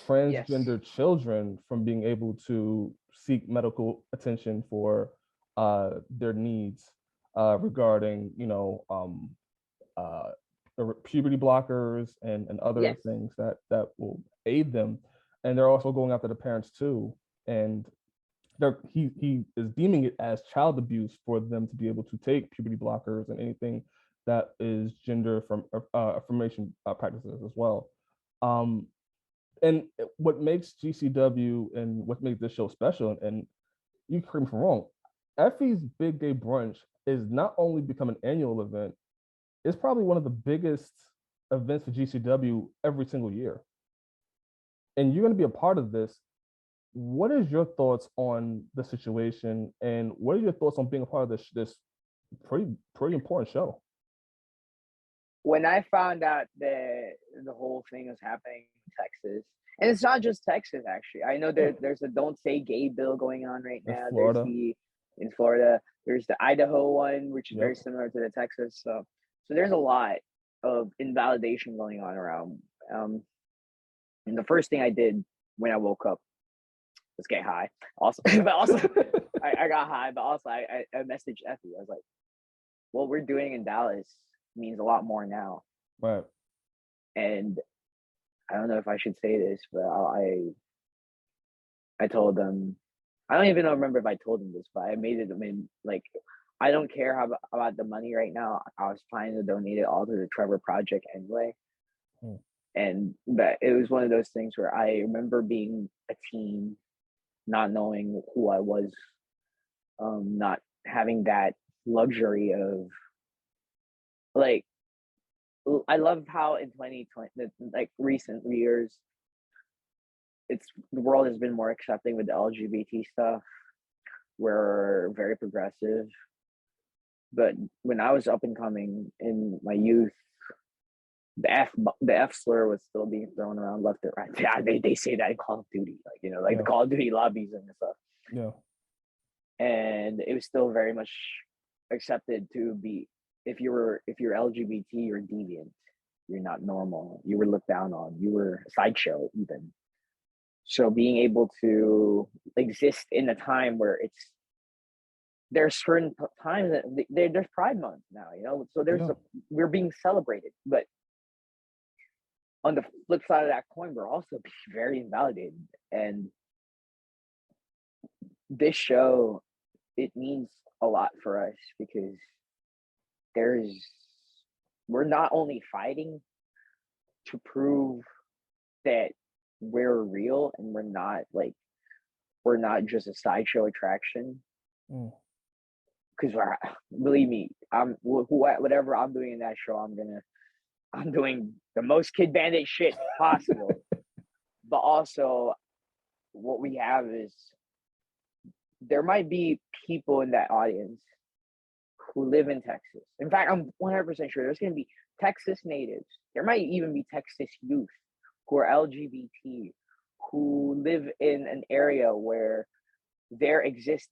transgender children from being able to seek medical attention for their needs regarding puberty blockers and other things that will aid them. And they're also going after the parents too. And he is deeming it as child abuse for them to be able to take puberty blockers and anything that is gender affirmation practices as well. And what makes GCW and what makes this show special, and you correct me if I'm wrong, Effy's Big Day Brunch is not only become an annual event, it's probably one of the biggest events for GCW every single year. And you're going to be a part of this. What is your thoughts on the situation, and what are your thoughts on being a part of this pretty important show? When I found out that the whole thing was happening in Texas, and it's not just Texas, actually. I know there's a Don't Say Gay bill going on right now. In Florida. There's the Idaho one, which is very similar to the Texas. So there's a lot of invalidation going on around. And the first thing I did when I woke up was get high. Also, but also I got high, but also I messaged Effy. I was like, what we're doing in Dallas means a lot more now. Right. And I don't know if I should say this, but I told them, I don't even remember if I told them this, but I made it, like, I don't care about the money right now. I was planning to donate it all to the Trevor Project anyway. But it was one of those things where I remember being a teen, not knowing who I was, not having that luxury of, like, I love how in 2020, like recent years, the world has been more accepting with the LGBT stuff. We're very progressive. But when I was up and coming in my youth, the F slur was still being thrown around left and right. Yeah, they say that in Call of Duty, like the Call of Duty lobbies and stuff. Yeah. And it was still very much accepted to be, if you're LGBT, you're deviant. You're not normal. You were looked down on. You were a sideshow even. So being able to exist in a time where there's certain times that there's Pride Month now, so we're being celebrated, but on the flip side of that coin, we're also very invalidated. And this show, it means a lot for us because we're not only fighting to prove that we're real and we're not just a sideshow attraction. Because believe me, whatever I'm doing in that show, I'm doing the most Kidd Bandit shit possible. But also, what we have is, there might be people in that audience who live in Texas. In fact, I'm 100% sure there's going to be Texas natives. There might even be Texas youth who are LGBT, who live in an area where their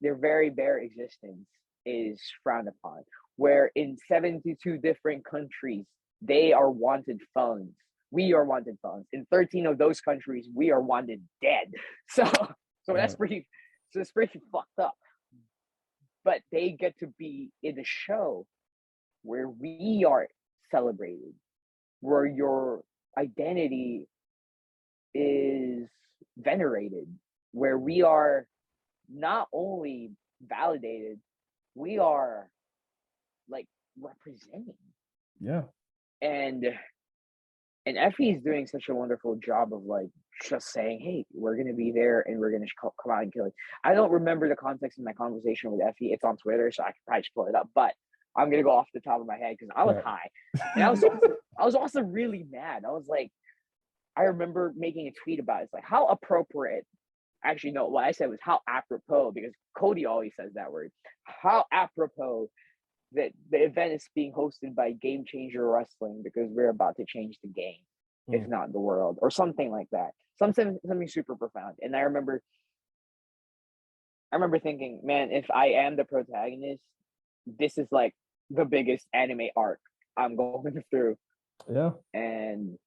very bare existence is frowned upon, where in 72 different countries, they are wanted felons. We are wanted felons. In 13 of those countries, we are wanted dead. So it's pretty fucked up. But they get to be in a show where we are celebrated, where your identity is venerated, where we are not only validated, we are like representing. Yeah. And Effy is doing such a wonderful job of like just saying, hey, we're going to be there and we're going to come out and kill it. I don't remember the context of my conversation with Effy. It's on Twitter, so I can probably just pull it up. But I'm going to go off the top of my head because I was high. And I was also really mad. I was like, I remember making a tweet about it. It's like, how appropriate Actually, no, what I said was how apropos, because Cody always says that word. How apropos that the event is being hosted by Game Changer Wrestling, because we're about to change the game, if not the world, or something like that. Something super profound. And I remember thinking, man, if I am the protagonist, this is like the biggest anime arc I'm going through. Yeah. And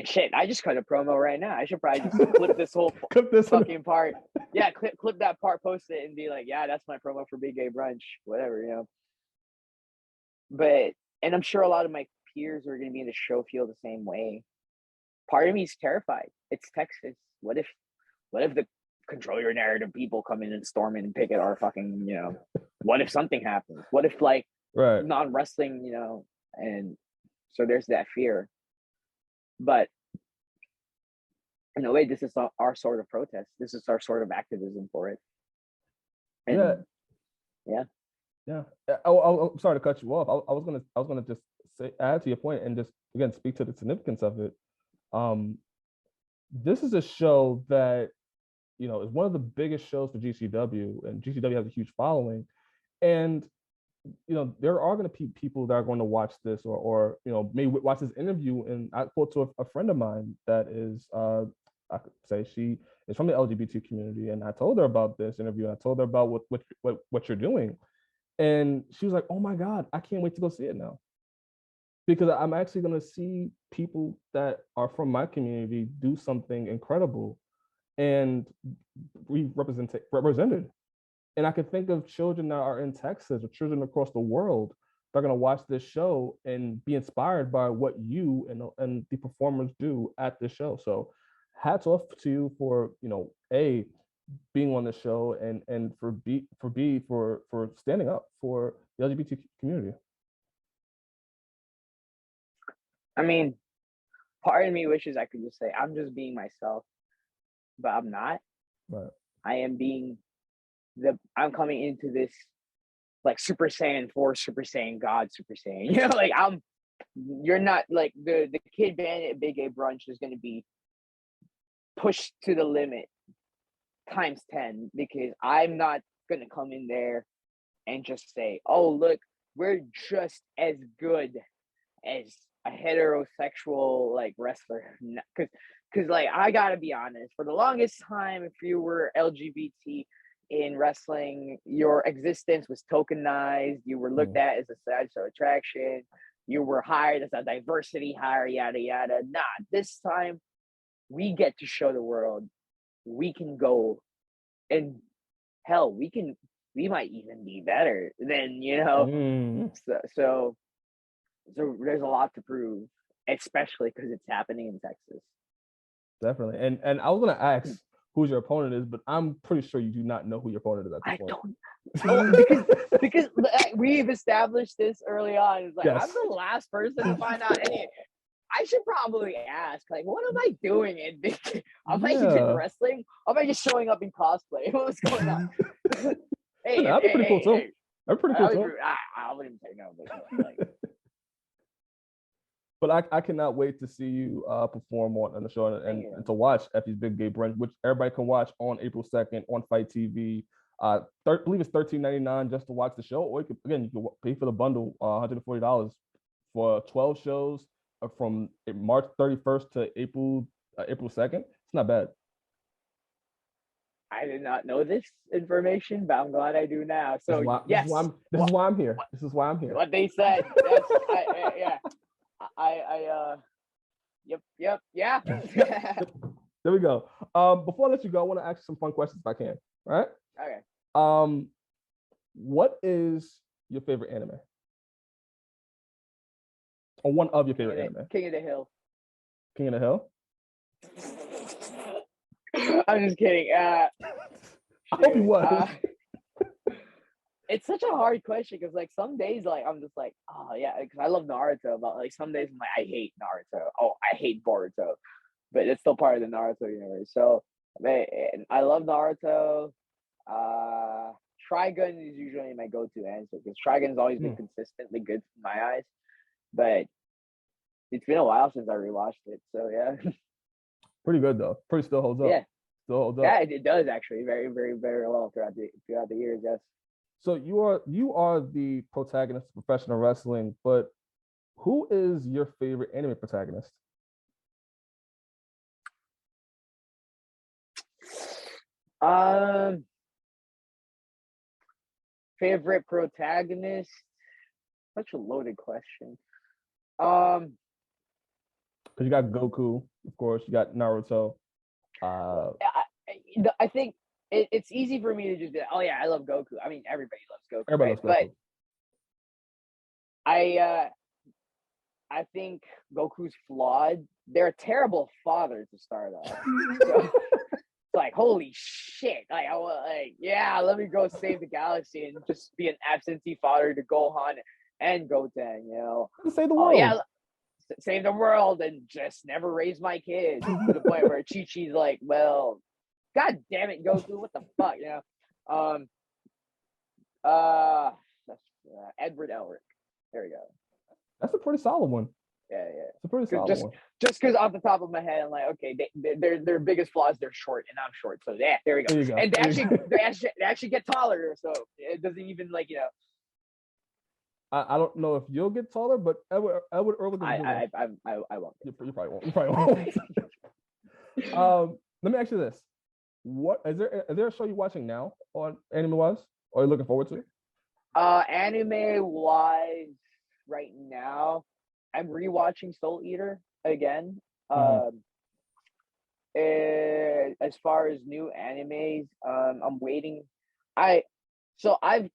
shit, I just cut a promo right now. I should probably just clip this whole fucking part. Yeah, clip that part, post it, and be like, yeah, that's my promo for Big Gay Brunch, whatever, you know. But, and I'm sure a lot of my peers are going to be in the show feel the same way. Part of me is terrified. It's Texas. What if the control your narrative people come in and storm in and pick at our fucking, you know, what if something happens? What if like non-wrestling, you know, and so there's that fear. But in a way, this is our sort of protest. This is our sort of activism for it. And, yeah. I'm sorry to cut you off. I was gonna just add to your point and just again speak to the significance of it. This is a show that, you know, is one of the biggest shows for GCW, and GCW has a huge following. And you know, there are going to be people that are going to watch this or you know, maybe watch this interview. And I spoke to a friend of mine that is, I could say she is from the LGBT community, and I told her about this interview. And I told her about what you're doing, and she was like, "Oh my God, I can't wait to go see it now," because I'm actually going to see people that are from my community do something incredible and be represented. And I can think of children that are in Texas or children across the world that are going to watch this show and be inspired by what you and the performers do at this show. So hats off to you for, you know, A, being on the show, and for standing up for the LGBT community. I mean, part of me wishes I could just say, I'm just being myself, but I'm not. Right. I am being I'm coming into this like Super Saiyan 4, Super Saiyan God, Super Saiyan. You know, like you're not like the Kidd Bandit Big Gay Brunch is going to be pushed to the limit times 10, because I'm not going to come in there and just say, oh, look, we're just as good as a heterosexual like wrestler. Because like, I gotta be honest, for the longest time, if you were LGBT in wrestling, your existence was tokenized. You were looked at as a sexual attraction. You were hired as a diversity hire, yada yada. Nah, this time we get to show the world we can go, and hell, we might even be better than, you know. So there's a lot to prove, especially because it's happening in Texas. Definitely. And I was gonna ask who your opponent is, but I'm pretty sure you do not know who your opponent is at this point. Don't, because we've established this early on. It's like, yes. I'm the last person to find out any. I should probably ask, like, what am I doing in Big? Am I even wrestling? Am I just showing up in cosplay? What's going on? Hey, that'd be pretty cool too. That'd be pretty cool too. I wouldn't say no, but like. But I cannot wait to see you perform on the show and to watch Effy's Big Gay Brunch, which everybody can watch on April 2nd on Fight TV. I believe it's $13.99 just to watch the show, or you can pay for the bundle, $140 for 12 shows from March 31st to April 2nd. It's not bad. I did not know this information, but I'm glad I do now. So this is why I'm here. This is why I'm here. What they said. Yeah. Yep. Yeah. There we go. Before I let you go, I want to ask you some fun questions if I can. All right? Okay. What is your favorite anime? Or one of your favorite anime? King of the Hill. King of the Hill? I'm just kidding. I hope you was. It's such a hard question because, like, some days, like, I'm just like, oh yeah, because I love Naruto, but like some days I'm like, I hate Naruto. Oh, I hate Boruto, but it's still part of the Naruto universe. So, man, I love Naruto. Trigun is usually my go-to answer because Trigun's always been consistently good in my eyes, but it's been a while since I rewatched it. So yeah. Pretty good though. Pretty still holds up. Yeah. still holds up. Yeah, it does actually very, very, very well throughout the years. Yes. So you are the protagonist of professional wrestling, but who is your favorite anime protagonist? Um, Favorite protagonist? Such a loaded question. Um, Because you got Goku, of course. You got Naruto. I think it's easy for me to just be like, oh yeah, I love Goku. I mean, everybody loves Goku, Everybody right? loves But Goku. I think Goku's flawed. They're a terrible father to start off. So it's like, holy shit! Yeah, let me go save the galaxy and just be an absentee father to Gohan and Goten. To save the Oh world. yeah, save the world and just never raise my kids to the point where Chi Chi's like, well, god damn it, Goku, what the fuck, Um, uh, Edward Elric. There we go. That's a pretty solid one. Yeah. It's a pretty solid one. Just because off the top of my head, I'm like, okay, their biggest flaw is they're short, and I'm short, so yeah, there we go. There you go. And they actually get taller, so it doesn't even I don't know if you'll get taller, but Edward Earl I won't. You probably won't. You probably won't. Let me ask you this: What is there a show you're watching now on anime wise, or are you looking forward to? Anime wise, right now, I'm rewatching Soul Eater again. Mhm. As far as new animes, I'm waiting. I've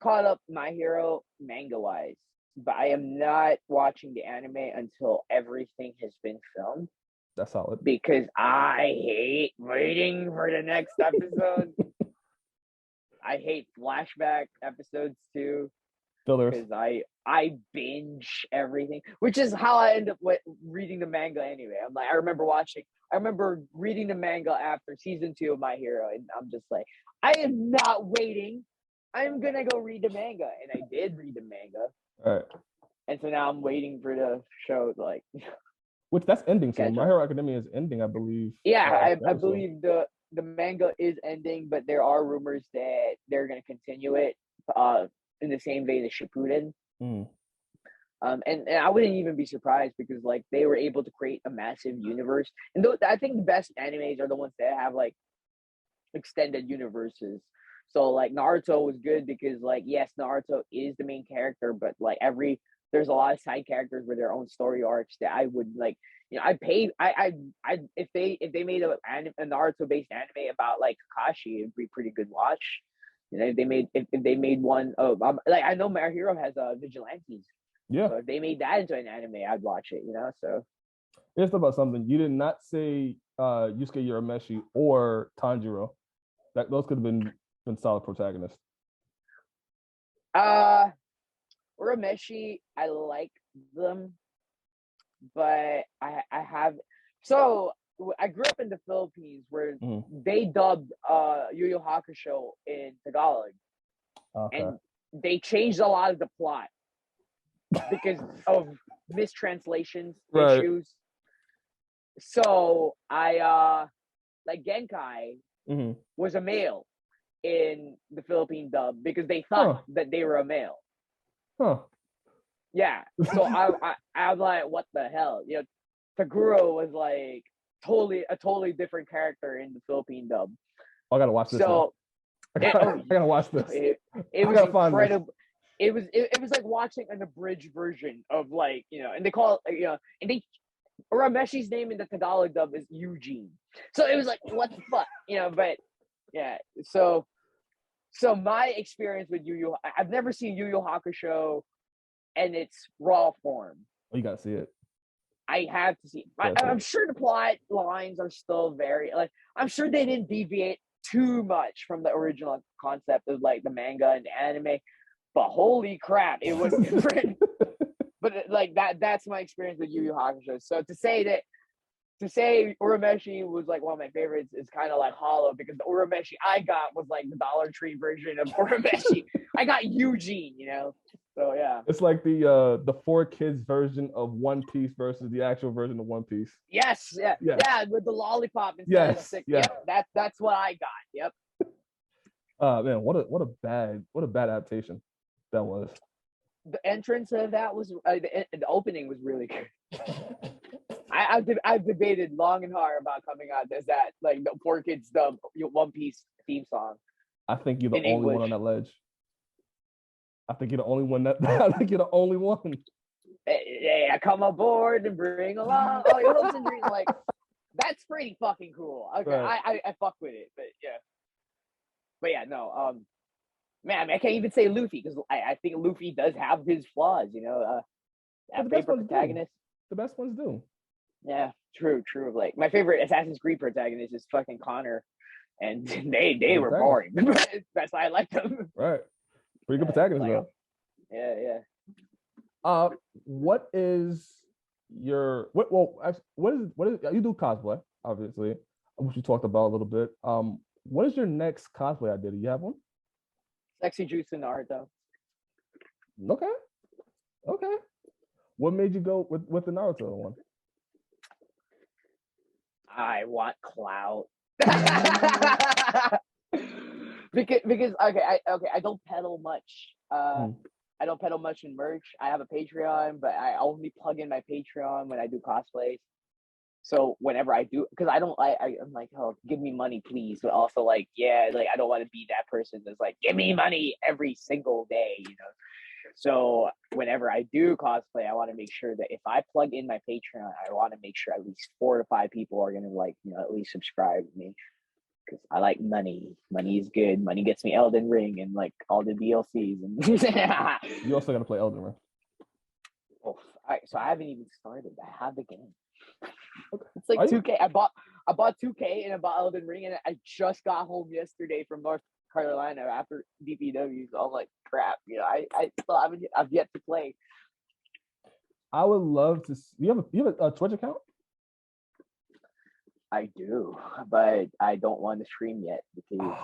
caught up My Hero manga wise, but I am not watching the anime until everything has been filmed That's solid. because I hate waiting for the next episode. I hate flashback episodes too Fillers. because I binge everything, which is how I end up reading the manga anyway. I remember reading the manga after season 2 of My Hero, and I'm just like, I am not waiting. I'm gonna go read the manga, and I did read the manga. All right. And so now I'm waiting for the show to Which that's ending soon. catch My up. Hero Academia is ending, I believe. Yeah, I soon. believe the manga is ending, but there are rumors that they're gonna continue it in the same vein as Shippuden. Mm. And I wouldn't even be surprised because they were able to create a massive universe. And I think the best animes are the ones that have extended universes. So Naruto was good because yes, Naruto is the main character, but there's a lot of side characters with their own story arcs that I would I'd pay if they made a Naruto based anime about Kakashi, it'd be a pretty good watch. If they made one of I know My Hero has vigilantes. Yeah. So if they made that into an anime, I'd watch it, So It's about something. You did not say Yusuke Urameshi or Tanjiro. Those could have been solid protagonists. Urameshi, I like them, but I grew up in the Philippines where they dubbed Yu Yu Hakusho in Tagalog. Okay. And they changed a lot of the plot because of mistranslations issues. So I Genkai was a male in the Philippine dub because they thought that they were a male. Huh. Yeah. So I'm like, what the hell? Taguro was a totally different character in the Philippine dub. I gotta watch this. So I gotta watch this. It was incredible. It was like watching an abridged version of and they call it and they Urameshi's name in the Tagalog dub is Eugene. So it was like, what the fuck, but yeah. So my experience with I've never seen Yu Yu Hakusho in its raw form. Oh, you gotta see it. I have to see it. I'm sure the plot lines are still very I'm sure they didn't deviate too much from the original concept of the manga and the anime, but holy crap, it was different. But that's my experience with Yu Yu Hakusho. So to say Urameshi was one of my favorites is kind of hollow because the Urameshi I got was the Dollar Tree version of Urameshi. I got Eugene, So yeah. It's like the 4 Kids version of One Piece versus the actual version of One Piece. Yes, yeah, Yeah. yeah, with the lollipop instead of the Yes. stick. Yeah. Yep, that's what I got. Yep. Man, what a bad adaptation that was. The entrance of that was the opening was really good. I've debated long and hard about coming out as that like the 4 Kids the One Piece theme song I think you're the in only English. one on that ledge. I think you're the only one that I think you're the only one. Yeah, come aboard and bring along all your hopes and dreams. Like that's pretty fucking cool. Okay, Right. I fuck with it, but yeah, no. Man, I can't even say Luffy because I think Luffy does have his flaws. You know, But the best favorite ones do. protagonist. The best ones do. Yeah, true. Like my favorite Assassin's Creed protagonist is fucking Connor, and they were boring. That's why I like them. Right. Pretty good protagonist like, though. Yeah. What is your what is you do cosplay, obviously, which you talked about a little bit. What is your next cosplay idea? Do you have one? Sexy Juice and Naruto. Okay. What made you go with the Naruto one? I want clout. because I don't peddle much. I don't peddle much in merch. I have a Patreon, but I only plug in my Patreon when I do cosplays. So whenever I do, because I'm like, oh, give me money, please. But also like, yeah, like I don't want to be that person that's like, give me money every single day, you know. So whenever I do cosplay, I want to make sure that if I plug in my Patreon, I want to make sure at least 4 to 5 people are gonna like, you know, at least subscribe to me. Because I like money. Money is good. Money gets me Elden Ring and like all the DLCs. And You also got to play Elden Ring. So I haven't even started. I have the game. Okay. It's like 2K. I bought 2K and I bought Elden Ring, and I just got home yesterday from North Carolina after DPW. So I'm like, crap. You know, I still haven't. I've yet to play. I would love to. You have a Twitch account? I do, but I don't want to stream yet because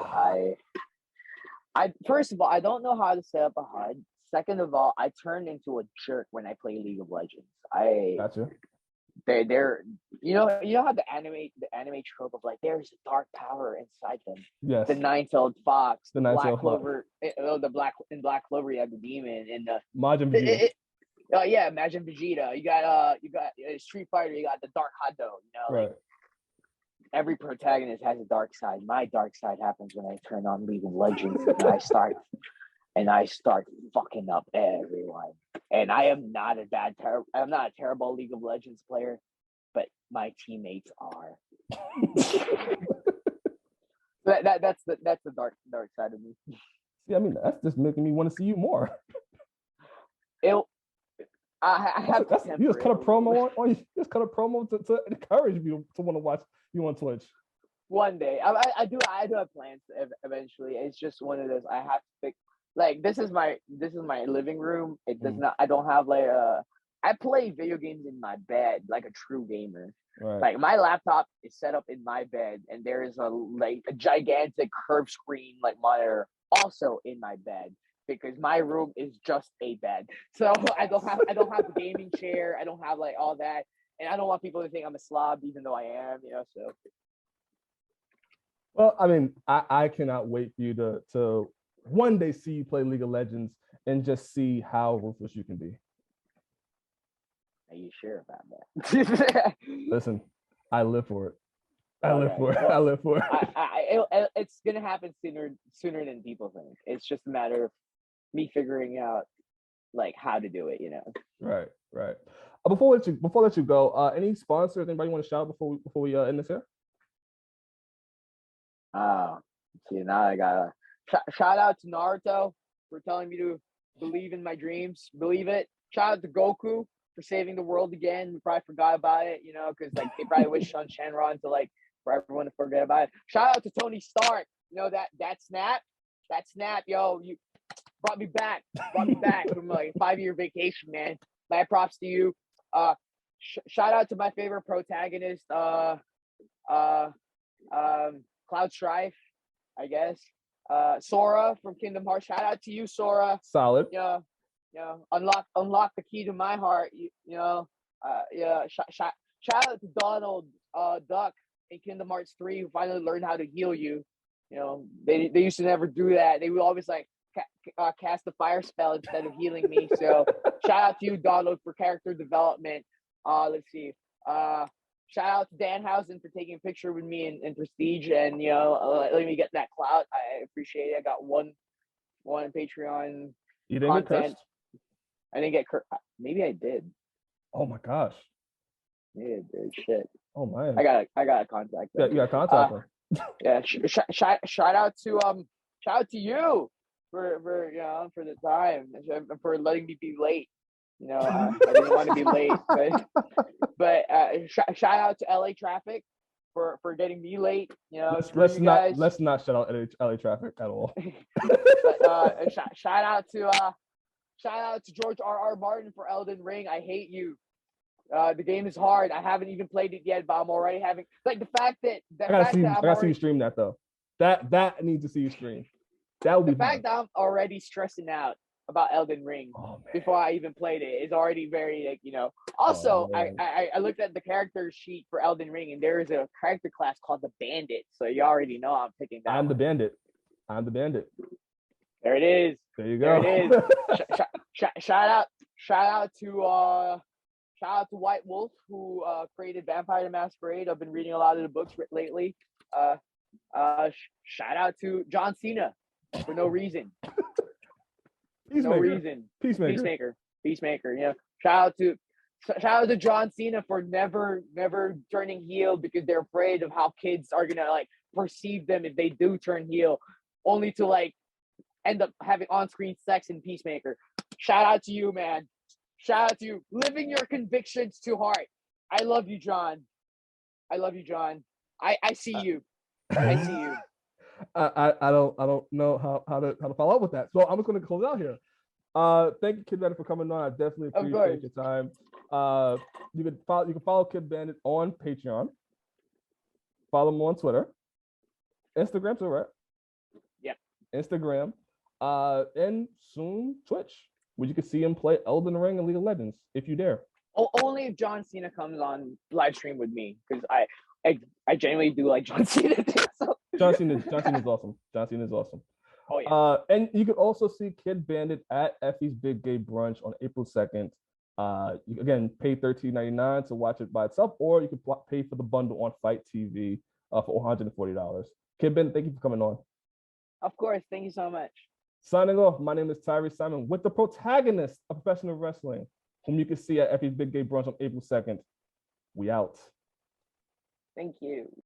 I first of all, I don't know how to set up a HUD. Second of all, I turn into a jerk when I play League of Legends. Gotcha. They're you know how the anime trope of like there's a dark power inside them. Yes. The nine-tailed fox, the Black Clover, the Black Clover, you have the demon and the Majin Vegeta. Yeah, Imagine Vegeta. You got Street Fighter, you got the Dark Hado, you know, right. Like, every protagonist has a dark side. My dark side happens when I turn on League of Legends and I start fucking up everyone. And I am not I'm not a terrible League of Legends player, but my teammates are. That's the dark side of me. Yeah, I mean that's just making me want to see you more. I have you just cut a promo on you just cut a promo to encourage me to want to watch you on Twitch. One day, I do have plans eventually. It's just one of those I have to pick. Like this is my living room. It does not. I don't have like I play video games in my bed like a true gamer. Right. Like my laptop is set up in my bed, and there is a gigantic curved screen like monitor also in my bed because my room is just a bed. So I don't have the gaming chair. I don't have like all that, and I don't want people to think I'm a slob, even though I am. You know, so. Well, I mean, I cannot wait for you to one day see you play League of Legends and just see how ruthless you can be. Are you sure about that? Listen, I live for it. I live for it. It's gonna happen sooner than people think. It's just a matter of me figuring out like how to do it. You know. Right. Before I let you go, any sponsors? Anybody want to shout out before we end this here? See, now I gotta shout out to Naruto for telling me to believe in my dreams. Believe it. Shout out to Goku for saving the world again. We probably forgot about it, you know, because like they probably wish on Shenron to like for everyone to forget about it. Shout out to Tony Stark. You know that snap, yo, you brought me back from like a 5-year vacation, man. My props to you. Shout out to my favorite protagonist, Cloud Strife, I guess. Sora from Kingdom Hearts. Shout out to you, Sora. Solid. Yeah. unlock the key to my heart. Yeah. Shout out to Donald Duck in Kingdom Hearts 3 who finally learned how to heal you. They used to never do that. They would always like cast a fire spell instead of healing me. So shout out to you, Donald, for character development. Let's see. Shout out to Danhausen for taking a picture with me in Prestige and letting me get that clout. I appreciate it. I got one Patreon You didn't get content. cursed? I didn't get cursed. Maybe I did. Oh my gosh. Maybe I did. Shit. Oh man. I got to contact them. You got contact them. Yeah. Shout out to you for the time and for letting me be late. I didn't want to be late, but shout out to LA traffic for getting me late. Let's not shout out LA traffic at all. But, shout out to George R.R. Martin for Elden Ring. I hate you. The game is hard. I haven't even played it yet, but I'm already having like the fact that I gotta see you stream that though. That needs to see you stream. That would be the fact that I'm already stressing out about Elden Ring before I even played it is already very Also, I looked at the character sheet for Elden Ring and there is a character class called the Bandit, so you already know I'm picking that. I'm the Bandit. There it is. There you go. There it is. Shout out to White Wolf who created Vampire the Masquerade. I've been reading a lot of the books lately. Shout out to John Cena for no reason. Peacemaker. Yeah. Shout out to John Cena for never turning heel because they're afraid of how kids are gonna like perceive them if they do turn heel, only to like end up having on-screen sex in Peacemaker. Shout out to you, man. Shout out to you. Living your convictions to heart. I love you, John. I see you. I see you. I don't know how to follow up with that. So I'm just going to close out here. Thank you, Kidd Bandit, for coming on. I definitely appreciate your time. You can follow Kidd Bandit on Patreon. Follow him on Twitter, Instagram, too, right? Yeah. Instagram, and soon Twitch, where you can see him play Elden Ring and League of Legends if you dare. Only if John Cena comes on live stream with me, because I genuinely do like John Cena. So. John Cena is awesome. John Cena is awesome. Oh yeah. And you can also see Kidd Bandit at Effy's Big Gay Brunch on April 2nd. You again pay $13.99 to watch it by itself, or you can pay for the bundle on Fight TV for $140. Kidd Bandit, thank you for coming on. Of course, thank you so much. Signing off, my name is Tyree Simon with the protagonist of professional wrestling, whom you can see at Effy's Big Gay Brunch on April 2nd. We out. Thank you.